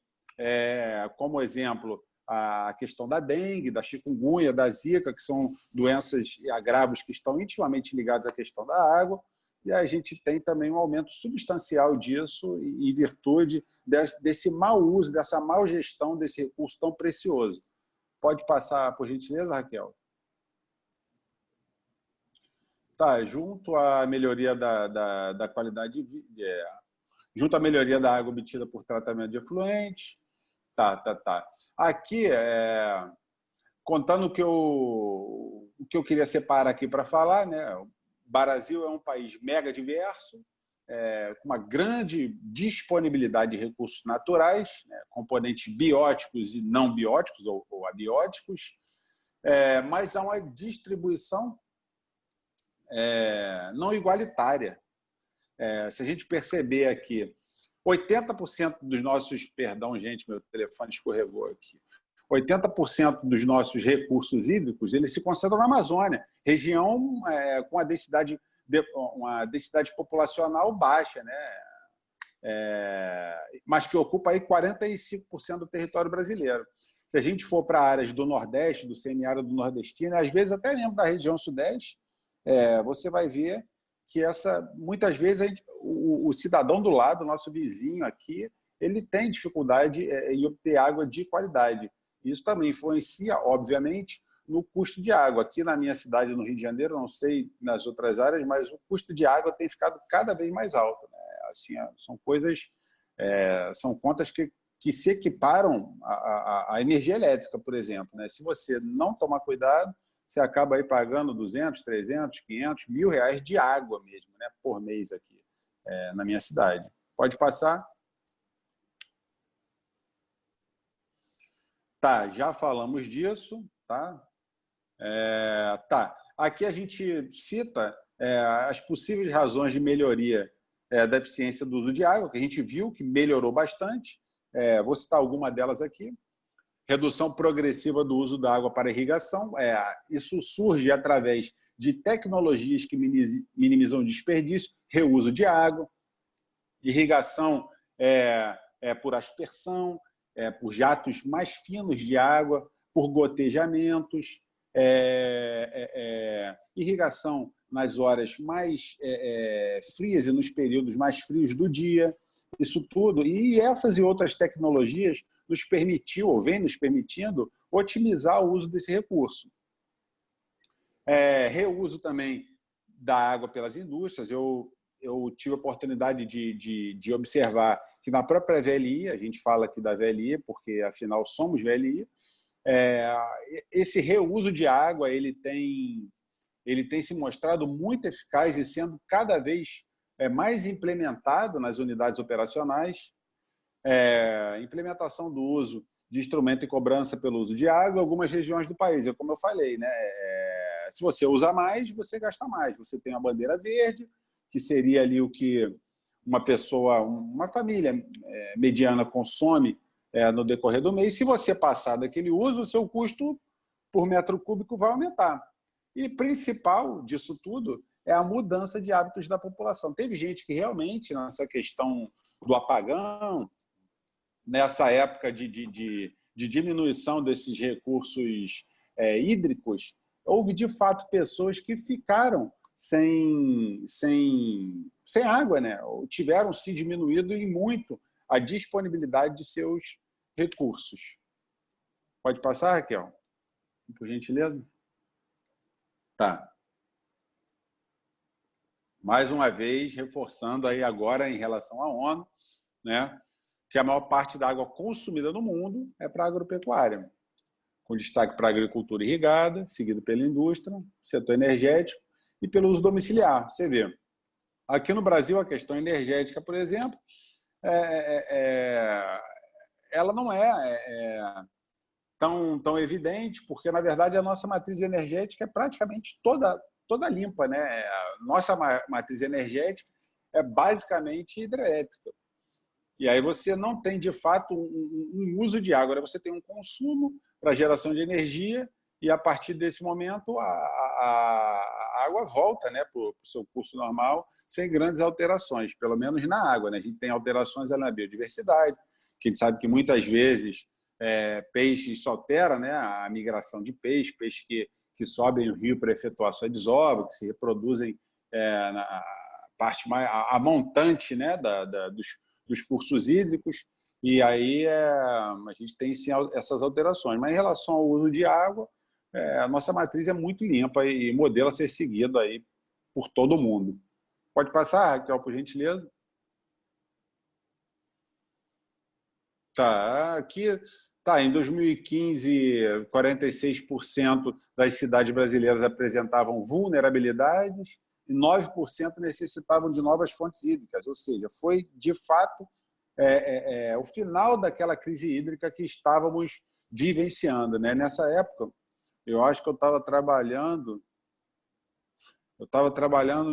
como exemplo, a questão da dengue, da chikungunya, da zika, que são doenças e agravos que estão intimamente ligados à questão da água. E a gente tem também um aumento substancial disso em virtude desse mau uso, dessa má gestão desse recurso tão precioso. Pode passar, por gentileza, Raquel? Junto à melhoria da qualidade de vida, junto à melhoria da água obtida por tratamento de efluentes. Aqui, contando o que eu queria separar aqui para falar, né? O Brasil é um país mega diverso, com uma grande disponibilidade de recursos naturais, né? Componentes bióticos e não bióticos, ou abióticos, mas há uma distribuição não igualitária. Se a gente perceber aqui, 80% dos nossos... Perdão, gente, meu telefone escorregou aqui. 80% dos nossos recursos hídricos eles se concentram na Amazônia, região com uma densidade populacional baixa, né? Mas que ocupa aí 45% do território brasileiro. Se a gente for para áreas do Nordeste, do semiárido do Nordestino, às vezes até mesmo da região Sudeste, você vai ver que muitas vezes o cidadão do lado, o nosso vizinho aqui, ele tem dificuldade em obter água de qualidade. Isso também influencia, obviamente, no custo de água. Aqui na minha cidade, no Rio de Janeiro, não sei nas outras áreas, mas o custo de água tem ficado cada vez mais alto, né? Assim, são coisas, são contas que se equiparam à energia elétrica, por exemplo, né? Se você não tomar cuidado, você acaba aí pagando 200, 300, 500, R$ 1.000 de água mesmo, né? Por mês aqui na minha cidade. Pode passar? Tá, já falamos disso, tá? Tá. Aqui a gente cita as possíveis razões de melhoria da eficiência do uso de água, que a gente viu que melhorou bastante. Vou citar alguma delas aqui. Redução progressiva do uso da água para irrigação. Isso surge através de tecnologias que minimizam o desperdício, reuso de água, irrigação por aspersão, por jatos mais finos de água, por gotejamentos, irrigação nas horas mais frias e nos períodos mais frios do dia, isso tudo. E essas e outras tecnologias nos permitiu, ou vem nos permitindo, otimizar o uso desse recurso. Reuso também da água pelas indústrias. Eu tive a oportunidade de observar que na própria VLI, a gente fala aqui da VLI, porque afinal somos VLI, esse reuso de água ele tem se mostrado muito eficaz e sendo cada vez mais implementado nas unidades operacionais. Implementação do uso de instrumento e cobrança pelo uso de água em algumas regiões do país. Como eu falei, né? Se você usa mais, você gasta mais. Você tem a bandeira verde, que seria ali o que uma família mediana consome no decorrer do mês. Se você passar daquele uso, o seu custo por metro cúbico vai aumentar. E principal disso tudo é a mudança de hábitos da população. Teve gente que realmente, nessa questão do apagão, nessa época de diminuição desses recursos hídricos, houve, de fato, pessoas que ficaram sem água, né? Ou tiveram se diminuído em muito a disponibilidade de seus recursos. Pode passar, Raquel? Por gentileza? Tá. Mais uma vez, reforçando aí agora em relação à ONU, né, que a maior parte da água consumida no mundo é para a agropecuária, com destaque para a agricultura irrigada, seguido pela indústria, setor energético e pelo uso domiciliar. Você vê, aqui no Brasil, a questão energética, por exemplo, ela não é tão evidente, porque, na verdade, a nossa matriz energética é praticamente toda limpa, né? A nossa matriz energética é basicamente hidrelétrica. E aí você não tem, de fato, um uso de água. Você tem um consumo para geração de energia e, a partir desse momento, a água volta, né, para o seu curso normal, sem grandes alterações, pelo menos na água, né? A gente tem alterações na biodiversidade, que a gente sabe que muitas vezes peixes isso altera, né, a migração de peixes que sobem o rio para efetuar sua desova, que se reproduzem na parte mais a montante, né, dos cursos hídricos, e aí a gente tem sim essas alterações. Mas em relação ao uso de água, a nossa matriz é muito limpa e modelo a ser seguido aí por todo mundo. Pode passar, Raquel, por gentileza? Tá, aqui em 2015, 46% das cidades brasileiras apresentavam vulnerabilidades e 9% necessitavam de novas fontes hídricas, ou seja, foi, de fato, o final daquela crise hídrica que estávamos vivenciando, né? Nessa época, eu acho que eu estava trabalhando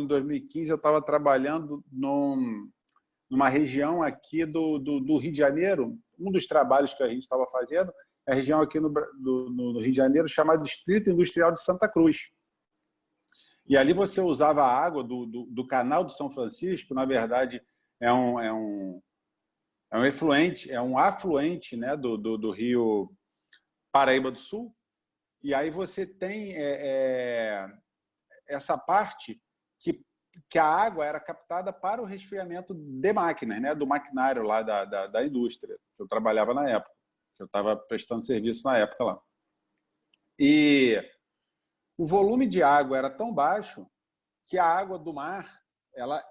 em 2015, eu estava trabalhando numa região aqui do Rio de Janeiro. Um dos trabalhos que a gente estava fazendo é a região aqui no Rio de Janeiro chamada Distrito Industrial de Santa Cruz. E ali você usava a água do Canal do São Francisco, na verdade é um efluente, é um afluente, né, do Rio Paraíba do Sul. E aí você tem essa parte que a água era captada para o resfriamento de máquinas, né, do maquinário lá da indústria, que eu trabalhava na época, que eu estava prestando serviço na época lá. E o volume de água era tão baixo que a água do mar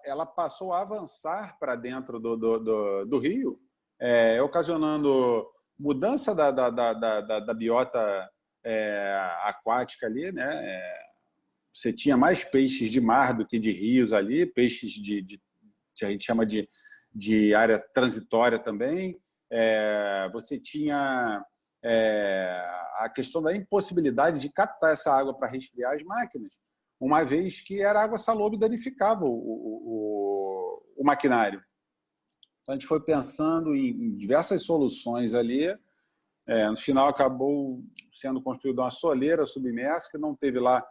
ela passou a avançar para dentro do rio, ocasionando mudança da biota aquática ali, né? Você tinha mais peixes de mar do que de rios ali, peixes que a gente chama de área transitória também. Você tinha a questão da impossibilidade de captar essa água para resfriar as máquinas, uma vez que era água salobra e danificava o maquinário. Então, a gente foi pensando em diversas soluções ali. No final, acabou sendo construída uma soleira submersa, que não teve lá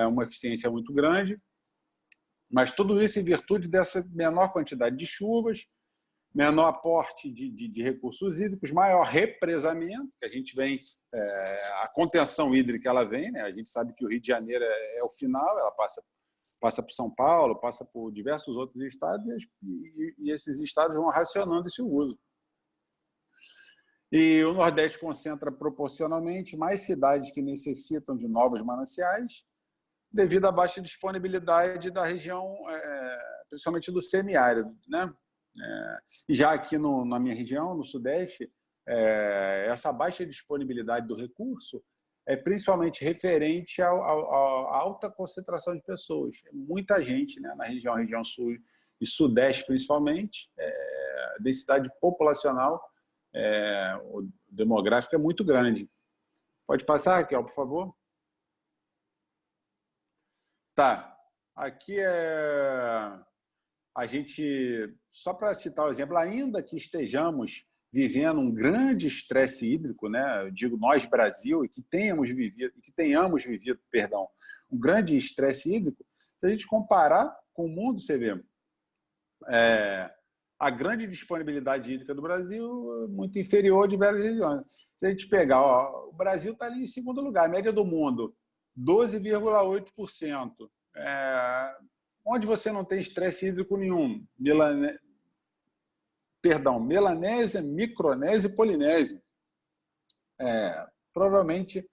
uma eficiência muito grande, mas tudo isso em virtude dessa menor quantidade de chuvas, menor aporte de recursos hídricos, maior represamento, que a gente vem, a contenção hídrica ela vem, né? A gente sabe que o Rio de Janeiro é o final, ela passa por São Paulo, passa por diversos outros estados, e esses estados vão racionando esse uso. E o Nordeste concentra proporcionalmente mais cidades que necessitam de novos mananciais, devido à baixa disponibilidade da região, principalmente do semiárido, né? E já aqui na minha região, no Sudeste, essa baixa disponibilidade do recurso é principalmente referente à alta concentração de pessoas. Muita gente, né, na região Sul e Sudeste, principalmente, a densidade populacional demográfica é muito grande. Pode passar, Raquel, por favor? Tá. Aqui a gente, só para citar o exemplo, ainda que estejamos vivendo um grande estresse hídrico, né? Eu digo nós, Brasil, e que tenhamos vivido, perdão, um grande estresse hídrico, se a gente comparar com o mundo, você vê a grande disponibilidade hídrica do Brasil é muito inferior a diversas regiões. Se a gente pegar, o Brasil está ali em segundo lugar, a média do mundo, 12,8%. Onde você não tem estresse hídrico nenhum? Melanésia, Micronésia e Polinésia. Provavelmente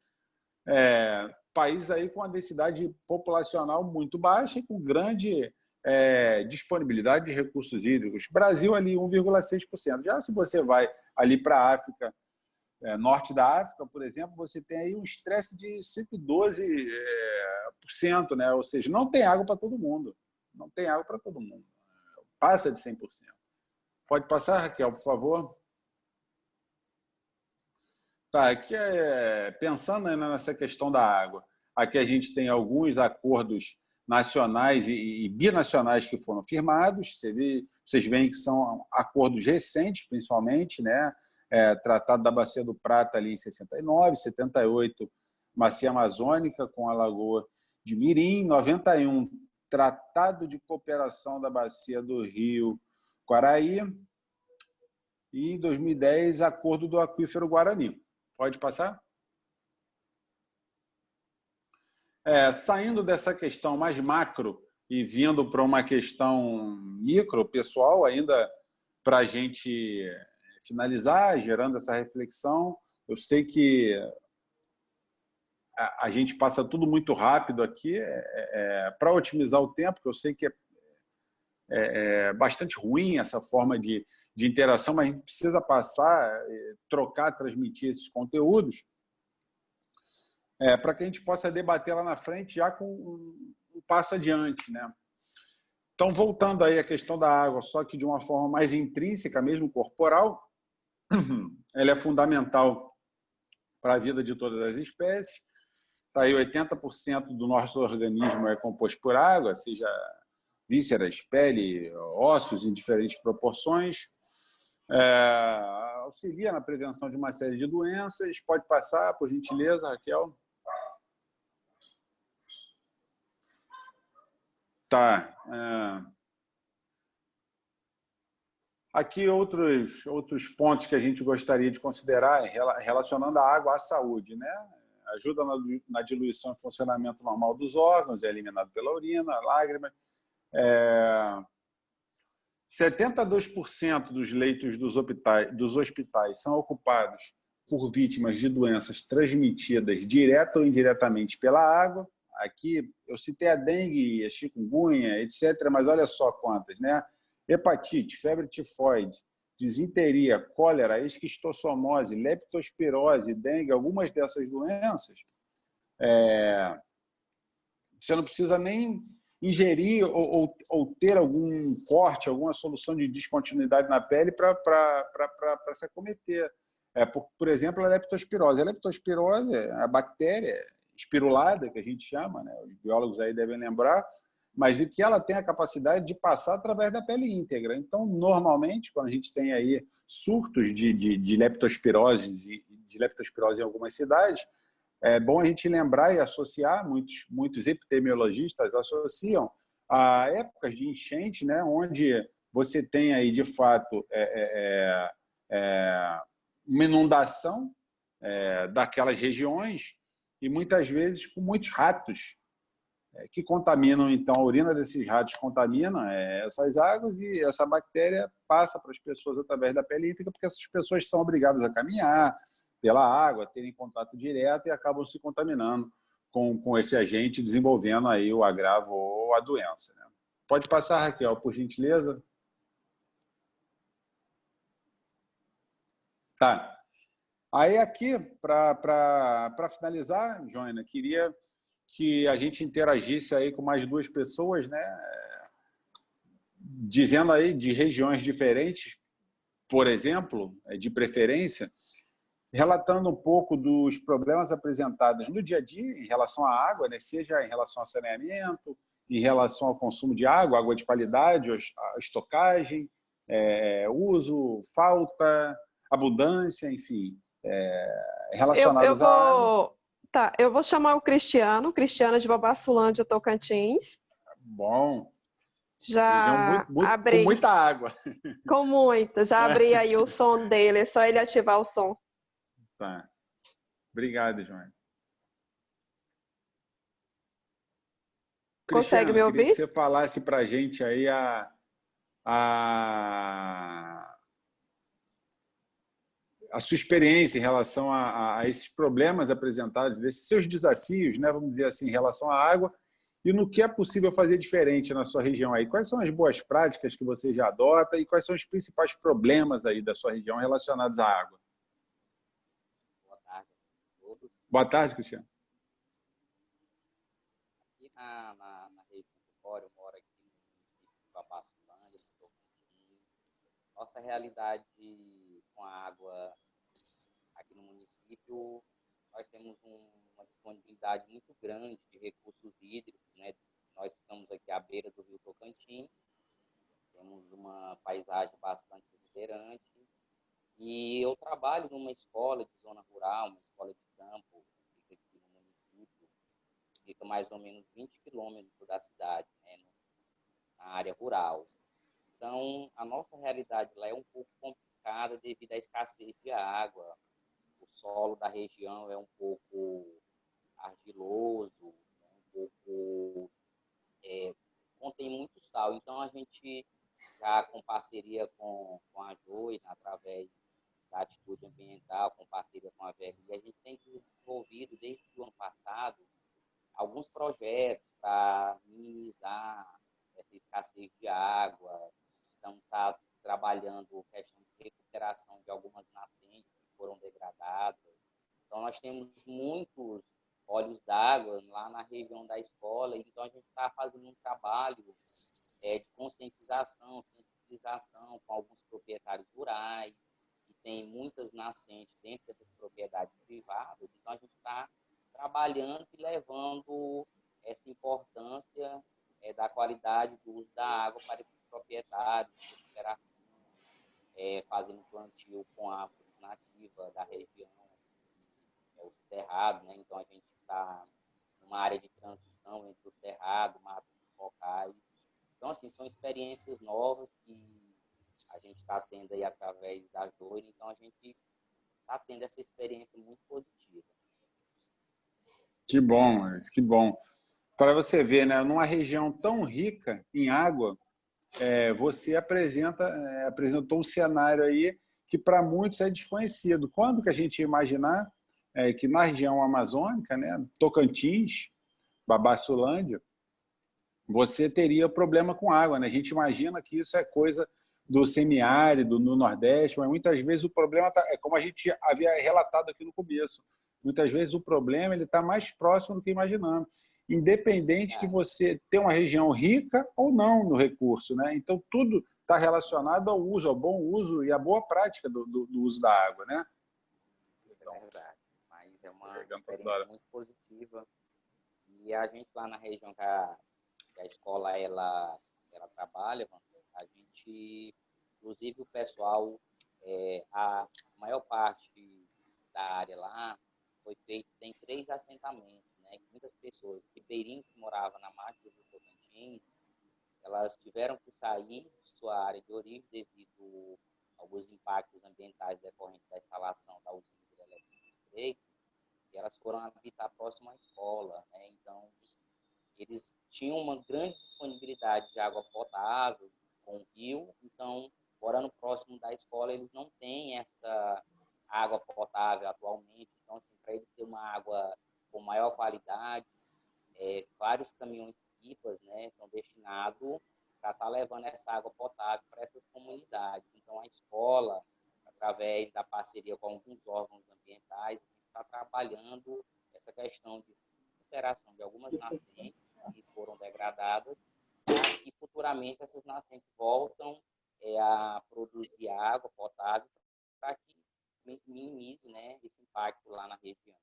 países aí com uma densidade populacional muito baixa e com grande disponibilidade de recursos hídricos. Brasil ali 1,6%. Já se você vai ali para a África, norte da África, por exemplo, você tem aí um estresse de 112%, né? Ou seja, não tem água para todo mundo. Não tem água para todo mundo. Passa de 100%. Pode passar, Raquel, por favor? Tá, aqui pensando nessa questão da água, aqui a gente tem alguns acordos nacionais e binacionais que foram firmados. Vocês veem que são acordos recentes, principalmente, né? Tratado da Bacia do Prata ali em 69, 78, Bacia Amazônica com a Lagoa de Mirim, 91, Tratado de Cooperação da Bacia do Rio Quaraí, e em 2010, Acordo do Aquífero Guarani. Pode passar? Saindo dessa questão mais macro e vindo para uma questão micro, pessoal, ainda para a gente finalizar, gerando essa reflexão, eu sei que a gente passa tudo muito rápido aqui, para otimizar o tempo, que eu sei que é bastante ruim essa forma de interação, mas a gente precisa passar, trocar, transmitir esses conteúdos, para que a gente possa debater lá na frente já com um passo adiante, né? Então, voltando aí à questão da água, só que de uma forma mais intrínseca, mesmo corporal, ela é fundamental para a vida de todas as espécies. Tá aí 80% do nosso organismo é composto por água, seja vísceras, pele, ossos em diferentes proporções. Auxilia na prevenção de uma série de doenças. Pode passar, por gentileza, Raquel? Tá. Aqui outros pontos que a gente gostaria de considerar relacionando a água à saúde, né? Ajuda na diluição e funcionamento normal dos órgãos, é eliminado pela urina, lágrimas. 72% dos leitos dos hospitais são ocupados por vítimas de doenças transmitidas direta ou indiretamente pela água. Aqui eu citei a dengue, a chikungunya, etc., mas olha só quantas, né? Hepatite, febre tifoide, disenteria, cólera, esquistossomose, leptospirose, dengue, algumas dessas doenças, você não precisa nem ingerir ou ter algum corte, alguma solução de descontinuidade na pele para se acometer. Por exemplo, a leptospirose. A leptospirose é a bactéria espirulada, que a gente chama, né? Os biólogos aí devem lembrar, mas de que ela tem a capacidade de passar através da pele íntegra. Então, normalmente, quando a gente tem aí surtos de leptospirose em algumas cidades, é bom a gente lembrar e associar, muitos epidemiologistas associam a épocas de enchente, né, onde você tem aí, de fato, uma inundação daquelas regiões e muitas vezes com muitos ratos que contaminam, então a urina desses ratos contamina essas águas e essa bactéria passa para as pessoas através da pele íntegra, porque essas pessoas são obrigadas a caminhar pela água, terem contato direto e acabam se contaminando com esse agente, desenvolvendo aí o agravo ou a doença, né? Pode passar, Raquel, por gentileza. Tá. Aí aqui, para finalizar, Joana, queria que a gente interagisse aí com mais duas pessoas, né? Dizendo aí de regiões diferentes, por exemplo, de preferência, relatando um pouco dos problemas apresentados no dia a dia em relação à água, né? Seja em relação ao saneamento, em relação ao consumo de água, água de qualidade, a estocagem, uso, falta, abundância, enfim, relacionados à água.
Tá, eu vou chamar o Cristiano de Babassulândia, Tocantins.
Bom.
Já abri.
Com muita água.
Com muita. Já abri aí o som dele, é só ele ativar o som.
Tá. Obrigado, Joana.
Consegue me ouvir?
Queria que você falasse para a gente aí a sua experiência em relação a esses problemas apresentados, esses seus desafios, né, vamos dizer assim, em relação à água, e no que é possível fazer diferente na sua região aí. Quais são as boas práticas que você já adota e quais são os principais problemas aí da sua região relacionados à água?
Boa tarde a todos.
Boa tarde, Cristiano.
Aqui na região do Fórum, eu moro aqui no município de Babassulândia, no Tocantins. Nossa realidade com a água aqui no município, nós temos uma disponibilidade muito grande de recursos hídricos, né? Nós estamos aqui à beira do rio Tocantins, temos uma paisagem bastante exuberante e eu trabalho numa escola de zona rural, uma escola de campo, que fica aqui no município, fica mais ou menos 20 quilômetros da cidade, né? Na área rural. Então, a nossa realidade lá é um pouco complicada devido à escassez de água. O solo da região é um pouco argiloso, um pouco contém muito sal. Então, a gente já com parceria com a JOI, através da Atitude Ambiental, com parceria com a VRI, a gente tem desenvolvido desde o ano passado alguns projetos para minimizar essa escassez de água. Então, está trabalhando questão de recuperação de algumas nascentes que foram degradadas. Então, nós temos muitos olhos d'água lá na região da escola, então a gente está fazendo um trabalho de conscientização, sensibilização com alguns proprietários rurais, que tem muitas nascentes dentro dessas propriedades privadas, então a gente está trabalhando e levando essa importância da qualidade do uso da água para esses proprietários, recuperação, fazendo plantio com árvores nativas da região, o cerrado, né? Então a gente está numa área de transição entre o cerrado, matos locais. Então, assim, são experiências novas que a gente está tendo aí através da JOI, então a gente está tendo essa experiência muito positiva.
Que bom, que bom. Para você ver, né, numa região tão rica em água, você apresentou um cenário aí que para muitos é desconhecido. Quando que a gente ia imaginar que na região amazônica, né, Tocantins, Babaçulândia, você teria problema com água, né? A gente imagina que isso é coisa do semiárido, no Nordeste, mas muitas vezes o problema é como a gente havia relatado aqui no começo. Muitas vezes o problema está mais próximo do que imaginamos, independente de você ter uma região rica ou não no recurso, né? Então, tudo está relacionado ao uso, ao bom uso e à boa prática do uso da água, né?
É verdade, mas é uma experiência muito positiva. E a gente lá na região que a escola ela trabalha, a gente, inclusive o pessoal, a maior parte da área lá foi feito, tem 3 assentamentos, né? Muitas pessoas ribeirinhas que moravam na margem do Rio Tocantins, elas tiveram que sair de sua área de origem devido a alguns impactos ambientais decorrentes da instalação da usina hidrelétrica de Drake, e elas foram habitar próximo à escola, né? Então, eles tinham uma grande disponibilidade de água potável com o rio, então, morando próximo da escola, eles não têm essa água potável atualmente. Então, assim, para eles terem uma água com maior qualidade, vários caminhões-pipas, né, são destinados para estar levando essa água potável para essas comunidades. Então, a escola, através da parceria com alguns órgãos ambientais, está trabalhando essa questão de recuperação de algumas nascentes que foram degradadas, e futuramente essas nascentes voltam a produzir água potável para que minimize, né, esse impacto lá na região.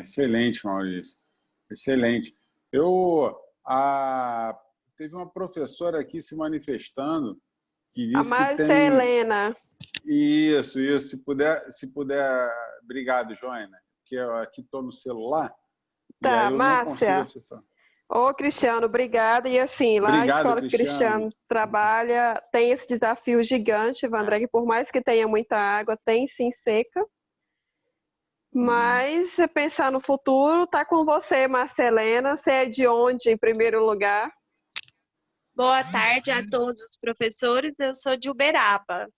Excelente, Maurício. Excelente. Teve uma professora aqui se manifestando que
A
disse que
Márcia
tem...
Helena.
Isso. Se puder... Obrigado, Joana, que eu aqui estou no celular.
Tá,
e aí eu não
Márcia.
consigo acessar.
Ô, Cristiano, obrigada. E assim, lá a
Obrigado,
escola que o Cristiano trabalha tem esse desafio gigante, Vandré, que por mais que tenha muita água, tem sim seca. Mas se pensar no futuro, tá com você, Marcelena. Você é de onde, em primeiro lugar?
Boa tarde a todos os professores. Eu sou de Uberaba.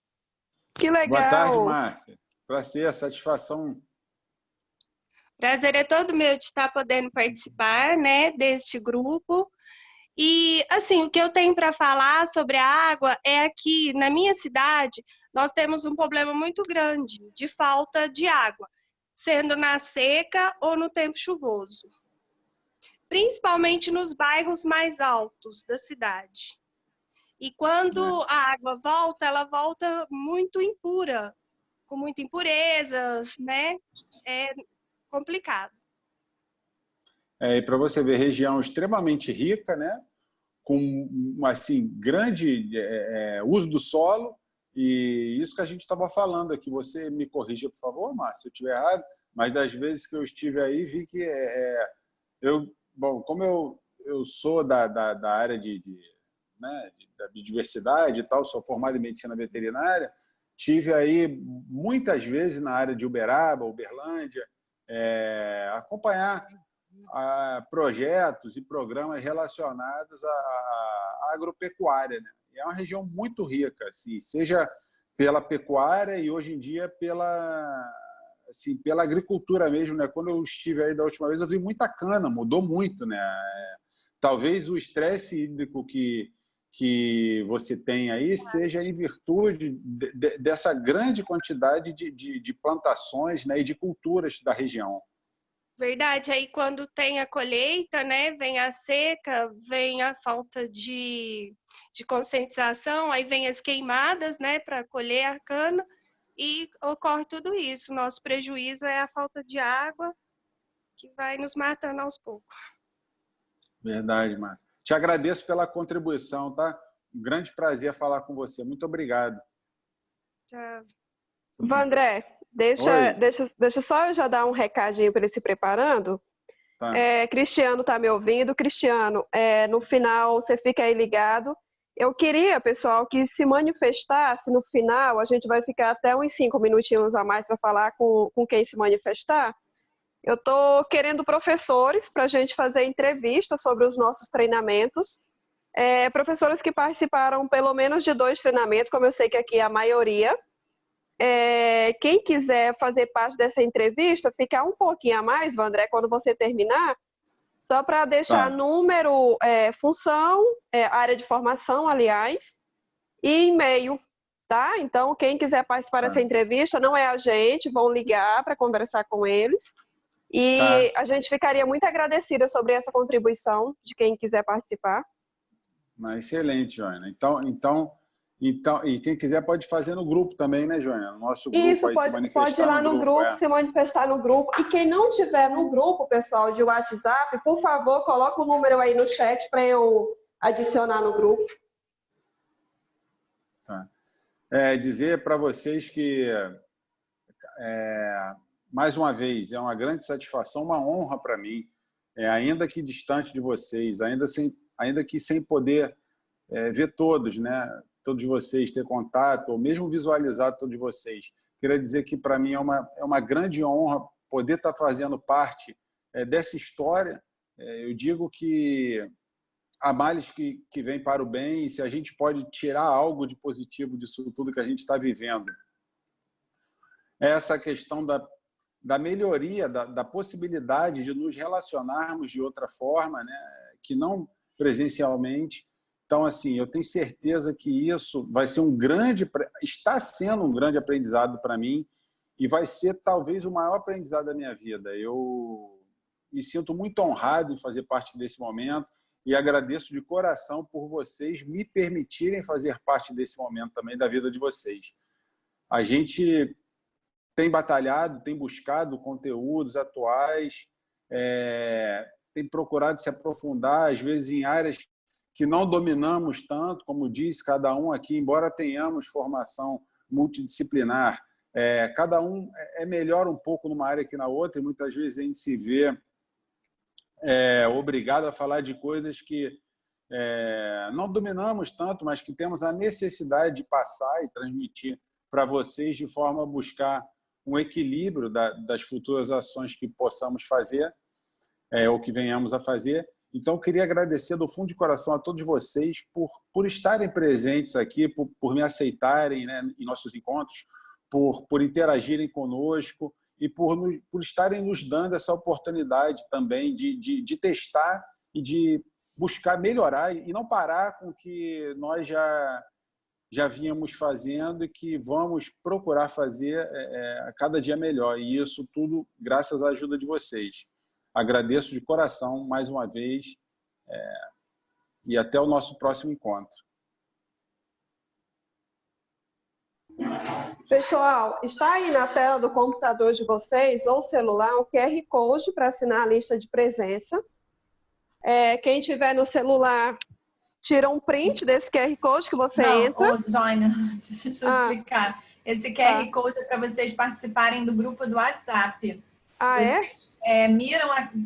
Que legal.
Boa tarde, Márcia. Prazer, satisfação.
Prazer é todo meu de estar podendo participar, né, deste grupo. E, assim, o que eu tenho para falar sobre a água é que, na minha cidade, nós temos um problema muito grande de falta de água, sendo na seca ou no tempo chuvoso, principalmente nos bairros mais altos da cidade. E quando a água volta, ela volta muito impura, com muitas impurezas, né? É complicado.
E para você ver, região extremamente rica, né? Com assim, grande uso do solo, e isso que a gente estava falando aqui. Você me corrija, por favor, Márcio, se eu estiver errado, mas das vezes que eu estive aí, vi que como eu sou da área da biodiversidade e tal, sou formado em medicina veterinária, tive aí muitas vezes na área de Uberaba, Uberlândia, acompanhar projetos e programas relacionados à agropecuária, né? E é uma região muito rica, assim, seja pela pecuária e hoje em dia pela agricultura mesmo, né? Quando eu estive aí da última vez, eu vi muita cana, mudou muito, né? Talvez o estresse hídrico que você tem aí seja em virtude dessa grande quantidade de plantações, né, e de culturas da região.
Verdade, aí quando tem a colheita, né, vem a seca, vem a falta de conscientização, aí vem as queimadas, né, para colher a cana, e ocorre tudo isso. Nosso prejuízo é a falta de água, que vai nos matando aos poucos.
Verdade, Márcia. Te agradeço pela contribuição, tá? Um grande prazer falar com você. Muito obrigado.
Tchau.
Vandré, deixa só eu já dar um recadinho para ele se preparando.
Tá.
Cristiano está me ouvindo. Cristiano, no final você fica aí ligado. Eu queria, pessoal, que se manifestasse no final. A gente vai ficar até uns 5 minutinhos a mais para falar com quem se manifestar. Eu estou querendo professores para a gente fazer entrevistas sobre os nossos treinamentos. Professores que participaram pelo menos de 2 treinamentos, como eu sei que aqui é a maioria. Quem quiser fazer parte dessa entrevista, ficar um pouquinho a mais, Vandré, quando você terminar, só para deixar número, função, área de formação, aliás, e e-mail, tá? Então, quem quiser participar dessa entrevista, não é a gente, vão ligar para conversar com eles. E a gente ficaria muito agradecida sobre essa contribuição de quem quiser participar.
Excelente, Joana. Então, e quem quiser pode fazer no grupo também, né, Joana? No nosso grupo.
Isso,
aí
pode ir lá no grupo, se manifestar no grupo. E quem não tiver no grupo, pessoal, de WhatsApp, por favor, coloca o número aí no chat para eu adicionar no grupo.
Dizer para vocês que, mais uma vez, é uma grande satisfação, uma honra para mim, ainda que distante de vocês, ainda que sem poder ver todos, né? Todos vocês, ter contato, ou mesmo visualizar todos vocês. Queria dizer que, para mim, é uma grande honra poder estar fazendo parte dessa história. Eu digo que há males que vêm para o bem, e se a gente pode tirar algo de positivo disso tudo que a gente está vivendo, essa questão da melhoria, da possibilidade de nos relacionarmos de outra forma, né? Que não presencialmente. Então, assim, eu tenho certeza que isso vai ser está sendo um grande aprendizado para mim, e vai ser talvez o maior aprendizado da minha vida. Eu me sinto muito honrado em fazer parte desse momento e agradeço de coração por vocês me permitirem fazer parte desse momento também da vida de vocês. A gente tem batalhado, tem buscado conteúdos atuais, tem procurado se aprofundar, às vezes em áreas que não dominamos tanto, como diz cada um aqui, embora tenhamos formação multidisciplinar, cada um é melhor um pouco numa área que na outra, e muitas vezes a gente se vê obrigado a falar de coisas que não dominamos tanto, mas que temos a necessidade de passar e transmitir para vocês, de forma a buscar um equilíbrio das futuras ações que possamos fazer, ou que venhamos a fazer. Então, eu queria agradecer do fundo de coração a todos vocês por estarem presentes aqui, por me aceitarem, né, em nossos encontros, por interagirem conosco e por estarem nos dando essa oportunidade também de testar e de buscar melhorar e não parar com o que nós já vínhamos fazendo e que vamos procurar fazer a cada dia melhor. E isso tudo graças à ajuda de vocês. Agradeço de coração mais uma vez e até o nosso próximo encontro.
Pessoal, está aí na tela do computador de vocês ou celular o QR Code para assinar a lista de presença. Quem tiver no celular, tira um print desse QR Code que você entra.
Joana, deixa eu explicar. Esse QR Code é para vocês participarem do grupo do WhatsApp. Vocês,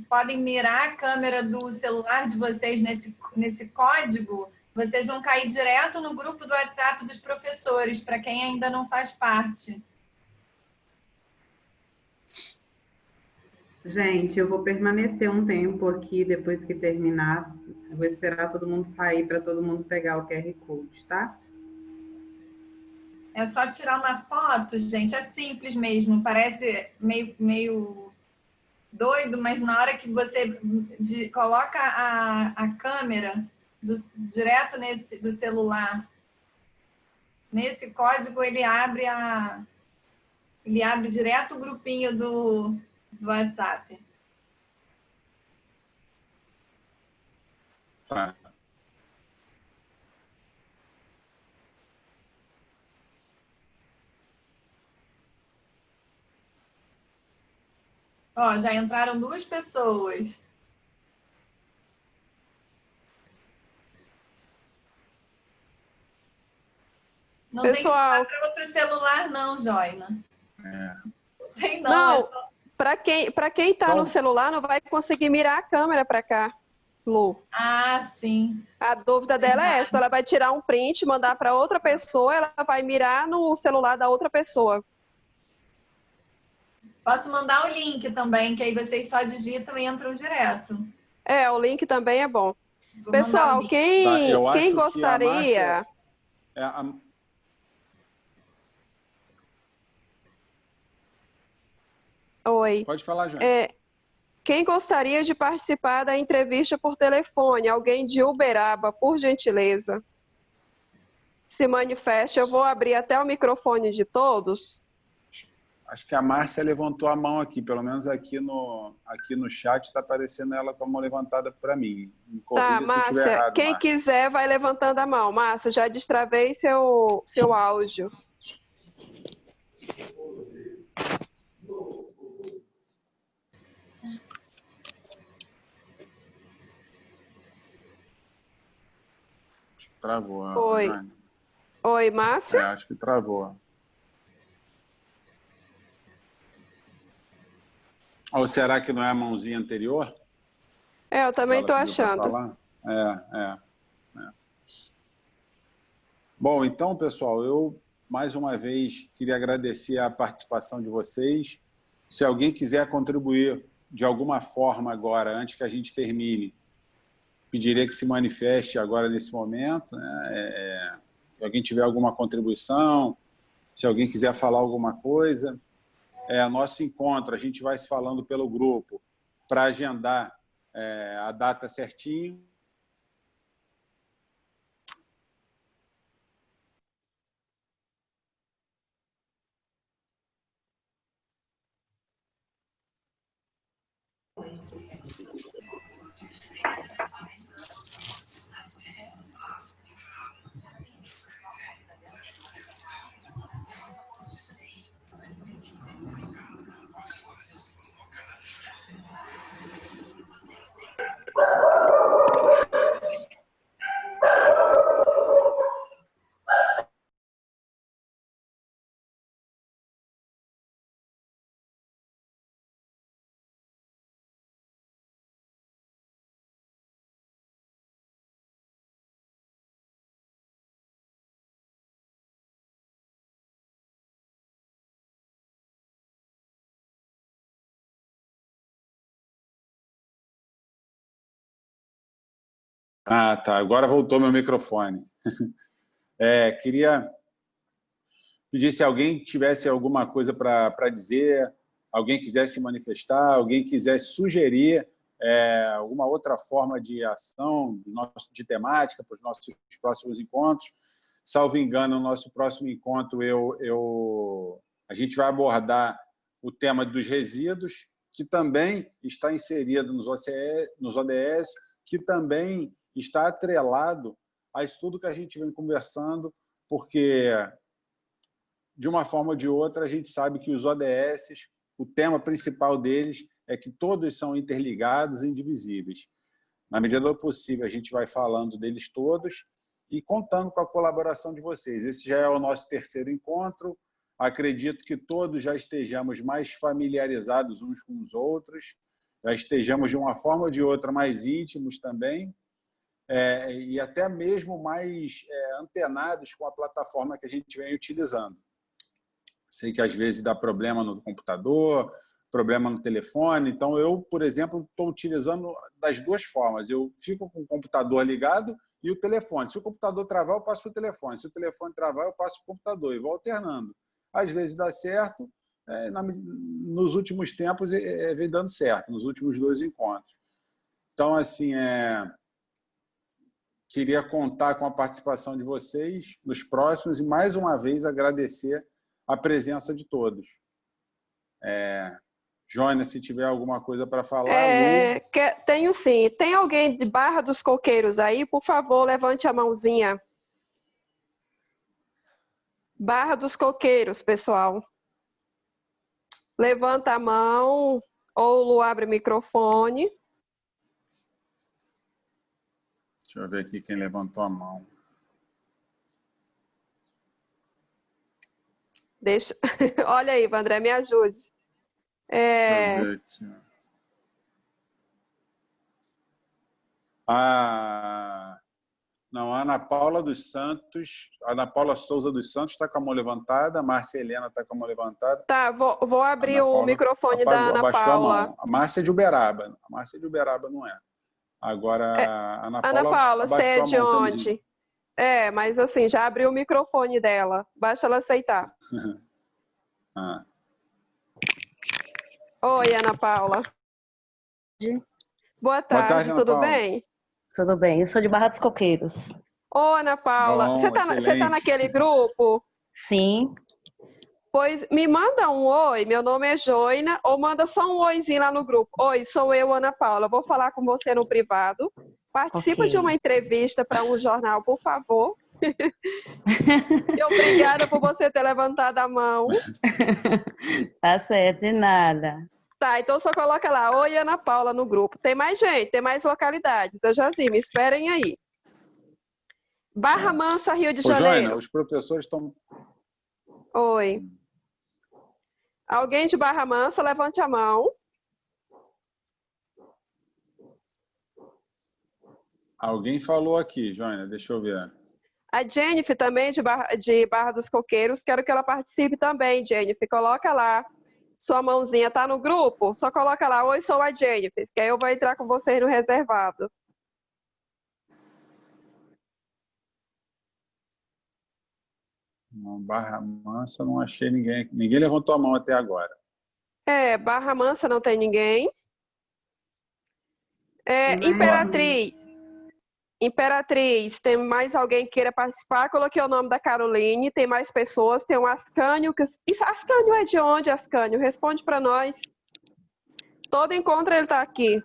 podem mirar a câmera do celular de vocês nesse código, vocês vão cair direto no grupo do WhatsApp dos professores, para quem ainda não faz parte.
Gente, eu vou permanecer um tempo aqui, depois que terminar, eu vou esperar todo mundo sair para todo mundo pegar o QR Code, tá?
É só tirar uma foto, gente, é simples mesmo, parece meio doido, mas na hora que você coloca a câmera direto do celular, nesse código ele abre direto o grupinho do WhatsApp.
Tá.
Ó, já entraram 2 pessoas. Não
Pessoal,
tem que ir para outro celular, não, Joina. Tem não.
Não, para quem está no celular, não vai conseguir mirar a câmera para cá, Lu.
Ah, sim.
A dúvida dela é essa. Ela vai tirar um print, mandar para outra pessoa, ela vai mirar no celular da outra pessoa.
Posso mandar o link também, que aí vocês só digitam e entram direto.
O link também é bom. Pessoal, quem gostaria... Oi.
Pode falar, João.
Quem gostaria de participar da entrevista por telefone? Alguém de Uberaba, por gentileza. Se manifeste. Eu vou abrir até o microfone de todos.
Acho que a Márcia levantou a mão aqui, pelo menos aqui no chat está aparecendo ela com a mão levantada para mim.
Tá, Márcia, quem quiser vai levantando a mão. Márcia, já destravei seu áudio.
Travou.
Oi. Oi, Márcia?
Acho que travou. Ou será que não é a mãozinha anterior?
Eu também estou achando.
Bom, então, pessoal, eu mais uma vez queria agradecer a participação de vocês. Se alguém quiser contribuir de alguma forma agora, antes que a gente termine, pediria que se manifeste agora nesse momento, né? Se alguém tiver alguma contribuição, se alguém quiser falar alguma coisa. Nosso encontro, a gente vai se falando pelo grupo para agendar a data certinho. Ah, tá. Agora voltou meu microfone. Queria pedir se alguém tivesse alguma coisa para dizer, alguém quisesse se manifestar, alguém quisesse sugerir alguma outra forma de ação, de temática para os nossos próximos encontros. Salvo engano, no nosso próximo encontro, a gente vai abordar o tema dos resíduos, que também está inserido nos ODS, que também está atrelado a isso tudo que a gente vem conversando, porque, de uma forma ou de outra, a gente sabe que os ODS, o tema principal deles é que todos são interligados e indivisíveis. Na medida do possível, a gente vai falando deles todos e contando com a colaboração de vocês. Esse já é o nosso terceiro encontro. Acredito que todos já estejamos mais familiarizados uns com os outros, já estejamos, de uma forma ou de outra, mais íntimos também, e até mesmo mais antenados com a plataforma que a gente vem utilizando. Sei que às vezes dá problema no computador, problema no telefone, então eu, por exemplo, estou utilizando das duas formas. Eu fico com o computador ligado e o telefone. Se o computador travar, eu passo para o telefone. Se o telefone travar, eu passo para o computador e vou alternando. Às vezes dá certo, nos últimos tempos vem dando certo, nos últimos 2 encontros. Então, assim, queria contar com a participação de vocês nos próximos e, mais uma vez, agradecer a presença de todos. Jônia, se tiver alguma coisa para falar...
Tenho sim. Tem alguém de Barra dos Coqueiros aí? Por favor, levante a mãozinha. Barra dos Coqueiros, pessoal. Levanta a mão ou Lu abre o microfone.
Deixa eu ver aqui quem levantou a mão.
Deixa... Olha aí, Vandré, me ajude.
Deixa eu ver aqui. Não, a Ana Paula dos Santos, a Ana Paula Souza dos Santos está com a mão levantada, a Márcia Helena está com a mão levantada.
Tá, vou abrir o microfone da Ana Paula.
A Márcia é de Uberaba. A Márcia de Uberaba não é. Agora, a Ana
Ana
Paula
Paula, você é
abaixou a
de
mão
onde?
também.
Mas assim, já abriu o microfone dela. Basta ela aceitar.
Ah.
Oi, Ana Paula. Boa tarde,
Ana
tudo
Paula.
bem?
Tudo bem, eu sou de Barra dos Coqueiros.
Ô, Ana Paula,
Bom,
você tá naquele grupo?
Sim.
Pois me manda um oi, meu nome é Joina, ou manda só um oizinho lá no grupo. Oi, sou eu, Ana Paula, vou falar com você no privado. Participa de uma entrevista para um jornal, por favor. E obrigada por você ter levantado a mão.
Tá certo, de nada.
Tá, então só coloca lá, oi, Ana Paula, no grupo. Tem mais gente, tem mais localidades. Eu já sei, me esperem aí. Barra Mansa, Rio de Janeiro.
Joina, os professores estão...
Oi. Alguém de Barra Mansa, levante a mão.
Alguém falou aqui, Joina, deixa eu ver.
A Jennifer também, de Barra dos Coqueiros, quero que ela participe também, Jennifer. Coloca lá, sua mãozinha tá no grupo? Só coloca lá, oi, sou a Jennifer, que aí eu vou entrar com vocês no reservado.
Barra Mansa, não achei ninguém. Ninguém levantou a mão até agora.
Barra Mansa não tem ninguém. Imperatriz, tem mais alguém que queira participar? Coloquei o nome da Caroline, tem mais pessoas, tem um Ascânio. Ascânio é de onde, Ascânio? Responde para nós. Todo encontro ele está aqui.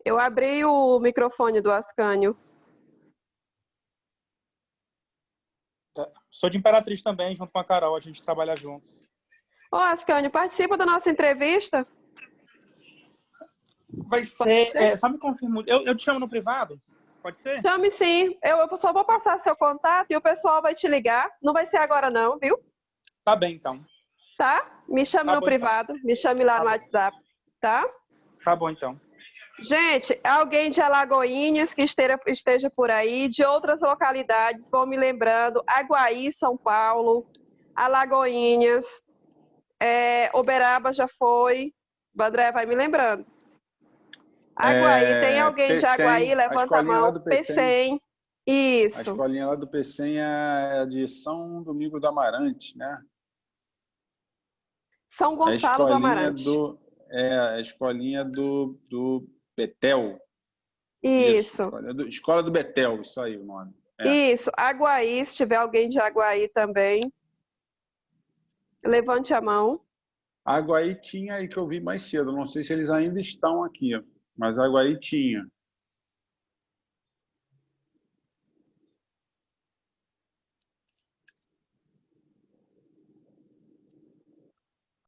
Eu abri o microfone do Ascânio.
Sou de Imperatriz também, junto com a Carol, a gente trabalha juntos.
Ô, Ascânio, participa da nossa entrevista?
Vai ser... só me confirma. Eu te chamo no privado? Pode ser?
Chame sim. Eu só vou passar seu contato e o pessoal vai te ligar. Não vai ser agora não, viu?
Tá bem, então.
Tá? Me chame no privado. Então. Me chame lá no WhatsApp. Tá?
Tá bom, então.
Gente, alguém de Alagoinhas que esteja por aí, de outras localidades, vão me lembrando, Aguaí, São Paulo, Alagoinhas, Uberaba já foi, o André vai me lembrando. Aguaí, tem alguém de Aguaí? Levanta a mão. Pecém. Isso.
A escolinha lá do Pecém é de São Domingos do Amarante, né?
São Gonçalo do Amarante.
A escolinha do Betel.
Isso.
Escola do Betel, isso aí o nome.
Isso. Aguaí, se tiver alguém de Aguaí também, levante a mão.
Aguaí tinha aí que eu vi mais cedo. Não sei se eles ainda estão aqui, mas Aguaí tinha.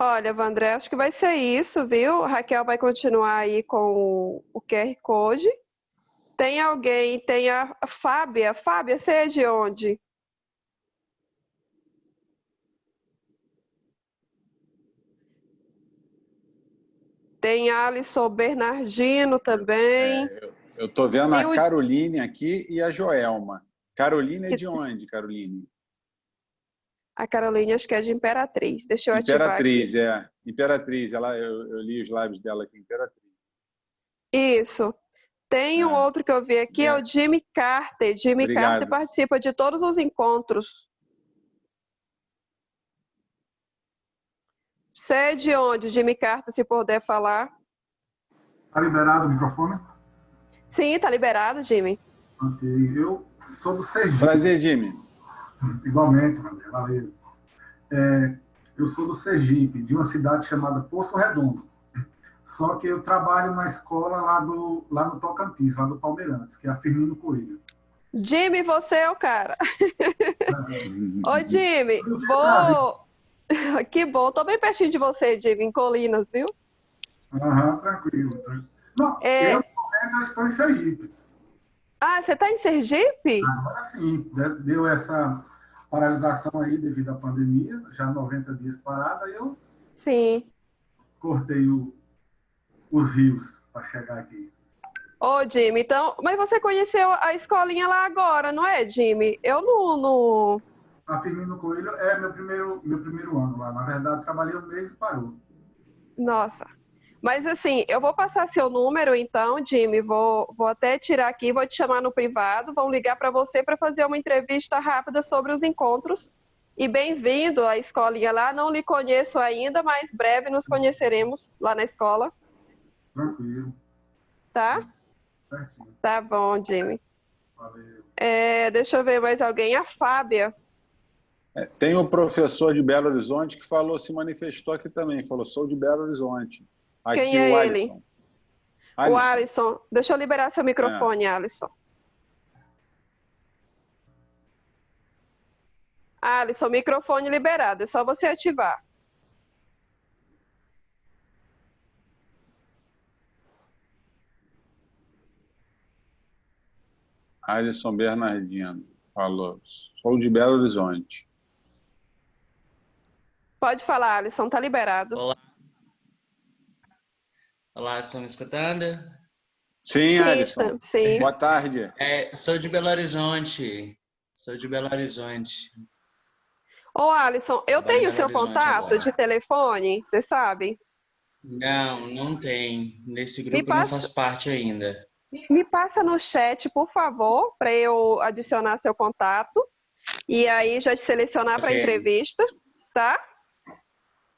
Olha, Vandré, acho que vai ser isso, viu? A Raquel vai continuar aí com o QR Code. Tem alguém, tem a Fábia. Fábia, você é de onde? Tem Alisson Bernardino também.
Eu estou vendo a Caroline aqui e a Joelma. Caroline é de onde, Caroline?
A Caroline acho que é de Imperatriz. Deixa eu ativar aqui.
Imperatriz. Eu li os lábios dela aqui, Imperatriz.
Isso. Tem um outro que eu vi aqui, é o Jimmy Carter. Jimmy Carter participa de todos os encontros. Você é de onde, Jimmy Carter, se puder falar?
Tá liberado o microfone?
Sim, tá liberado, Jimmy.
Ok, eu sou do Sergipe.
Prazer, Jimmy.
Igualmente, André, valeu. Eu sou do Sergipe, de uma cidade chamada Poço Redondo. Só que eu trabalho na escola lá no Tocantins, lá do Palmeirantes, que é a Firmino Coelho.
Jimmy, você é o cara. Oi, Jimmy. Que bom, tô bem pertinho de você, Jimmy, em Colinas, viu?
Tranquilo. Não, eu no momento estou em Sergipe.
Ah, você está em Sergipe?
Agora sim, deu essa paralisação aí devido à pandemia, já 90 dias parada, aí eu cortei os rios para chegar aqui.
Ô, Jimmy, então, mas você conheceu a escolinha lá agora, não é, Jimmy? Eu não...
A Firmino Coelho é meu primeiro ano lá. Na verdade, trabalhei um mês e parou.
Nossa. Mas assim, eu vou passar seu número então, Jimmy, vou até tirar aqui, vou te chamar no privado, vão ligar para você para fazer uma entrevista rápida sobre os encontros. E bem-vindo à escolinha lá, não lhe conheço ainda, mas breve nos conheceremos lá na escola.
Tranquilo.
Tá?
Certinho.
Tá bom, Jimmy.
Valeu.
Deixa eu ver mais alguém. A Fábia.
Tem um professor de Belo Horizonte que se manifestou aqui também, falou, sou de Belo Horizonte. Aqui
Quem é
o
ele?
Alisson.
O Alisson. Deixa eu liberar seu microfone, Alisson. Alisson, microfone liberado, é só você ativar.
Alisson Bernardino falou, sou de Belo Horizonte.
Pode falar, Alisson, tá liberado.
Olá. Olá, estão me escutando?
Sim, Alisson.
Sim.
Boa tarde.
Sou de Belo Horizonte. Sou de Belo Horizonte.
Ô, Alisson, eu tenho seu contato de telefone, você sabe?
Não, não tem. Nesse grupo eu não faço parte ainda.
Me passa no chat, por favor, para eu adicionar seu contato. E aí já te selecionar para a entrevista, tá?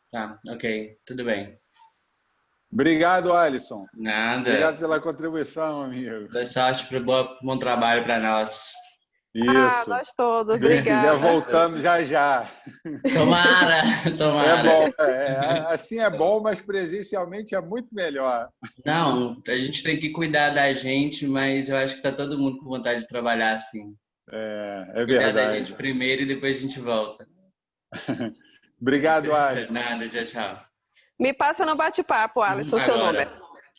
Tá, ok. Tudo bem.
Obrigado, Alisson.
Nada.
Obrigado pela contribuição, amigo.
Boa sorte, bom trabalho para nós.
Isso.
Nós todos, obrigada.
Já voltando já.
Tomara.
É bom, assim é bom, mas presencialmente é muito melhor.
Não, a gente tem que cuidar da gente, mas eu acho que tá todo mundo com vontade de trabalhar assim.
É
verdade. Cuidar da gente primeiro e depois a gente volta.
Obrigado, Alisson.
Nada, tchau.
Me passa no bate-papo, Alisson, seu número.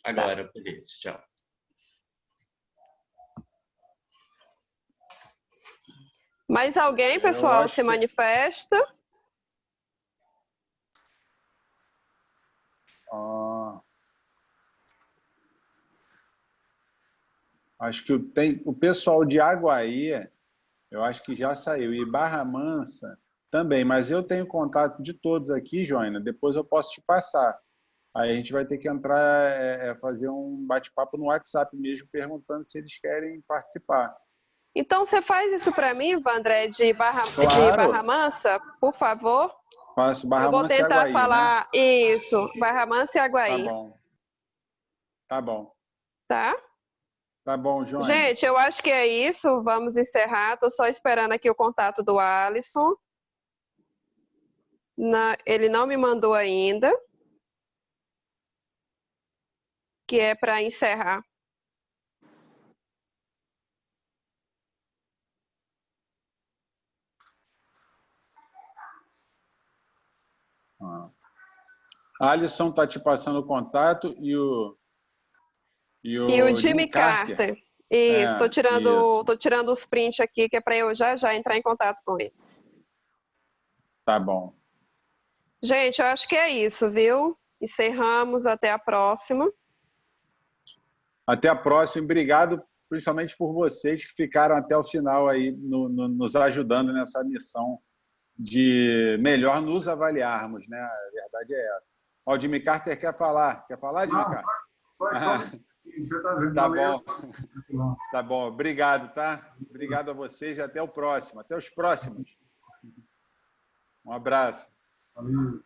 Agora, beleza, tchau.
Mais alguém, pessoal, se manifesta?
Acho que o pessoal de Aguaí, eu acho que já saiu, e Barra Mansa também, mas eu tenho contato de todos aqui, Joana, depois eu posso te passar. Aí a gente vai ter que entrar, fazer um bate-papo no WhatsApp mesmo, perguntando se eles querem participar.
Então, você faz isso para mim, Vandré, de Barra Mansa, por favor?
Faço Barra Mansa e Aguaí.
Eu vou tentar falar, né? Isso, Barra Mansa e Aguaí.
Tá bom.
Tá?
Tá bom, Joana.
Gente, eu acho que é isso. Vamos encerrar. Estou só esperando aqui o contato do Alisson. Ele não me mandou ainda. Que é para encerrar.
Alisson está te passando o contato e o
Jimmy Carter. Isso, tô tirando os prints aqui, que é para eu já entrar em contato com eles.
Tá bom.
Gente, eu acho que é isso, viu? Encerramos, até a próxima.
Até a próxima, obrigado principalmente por vocês que ficaram até o final aí nos ajudando nessa missão de melhor nos avaliarmos, né? A verdade é essa. Ó, o Jimmy Carter quer falar. Quer falar, Jimmy Carter?
Só estou... Você está dizendo.
Tá bom. Tá bom. Obrigado, tá? Obrigado a vocês e até o próximo. Até os próximos. Um abraço.
Valeu.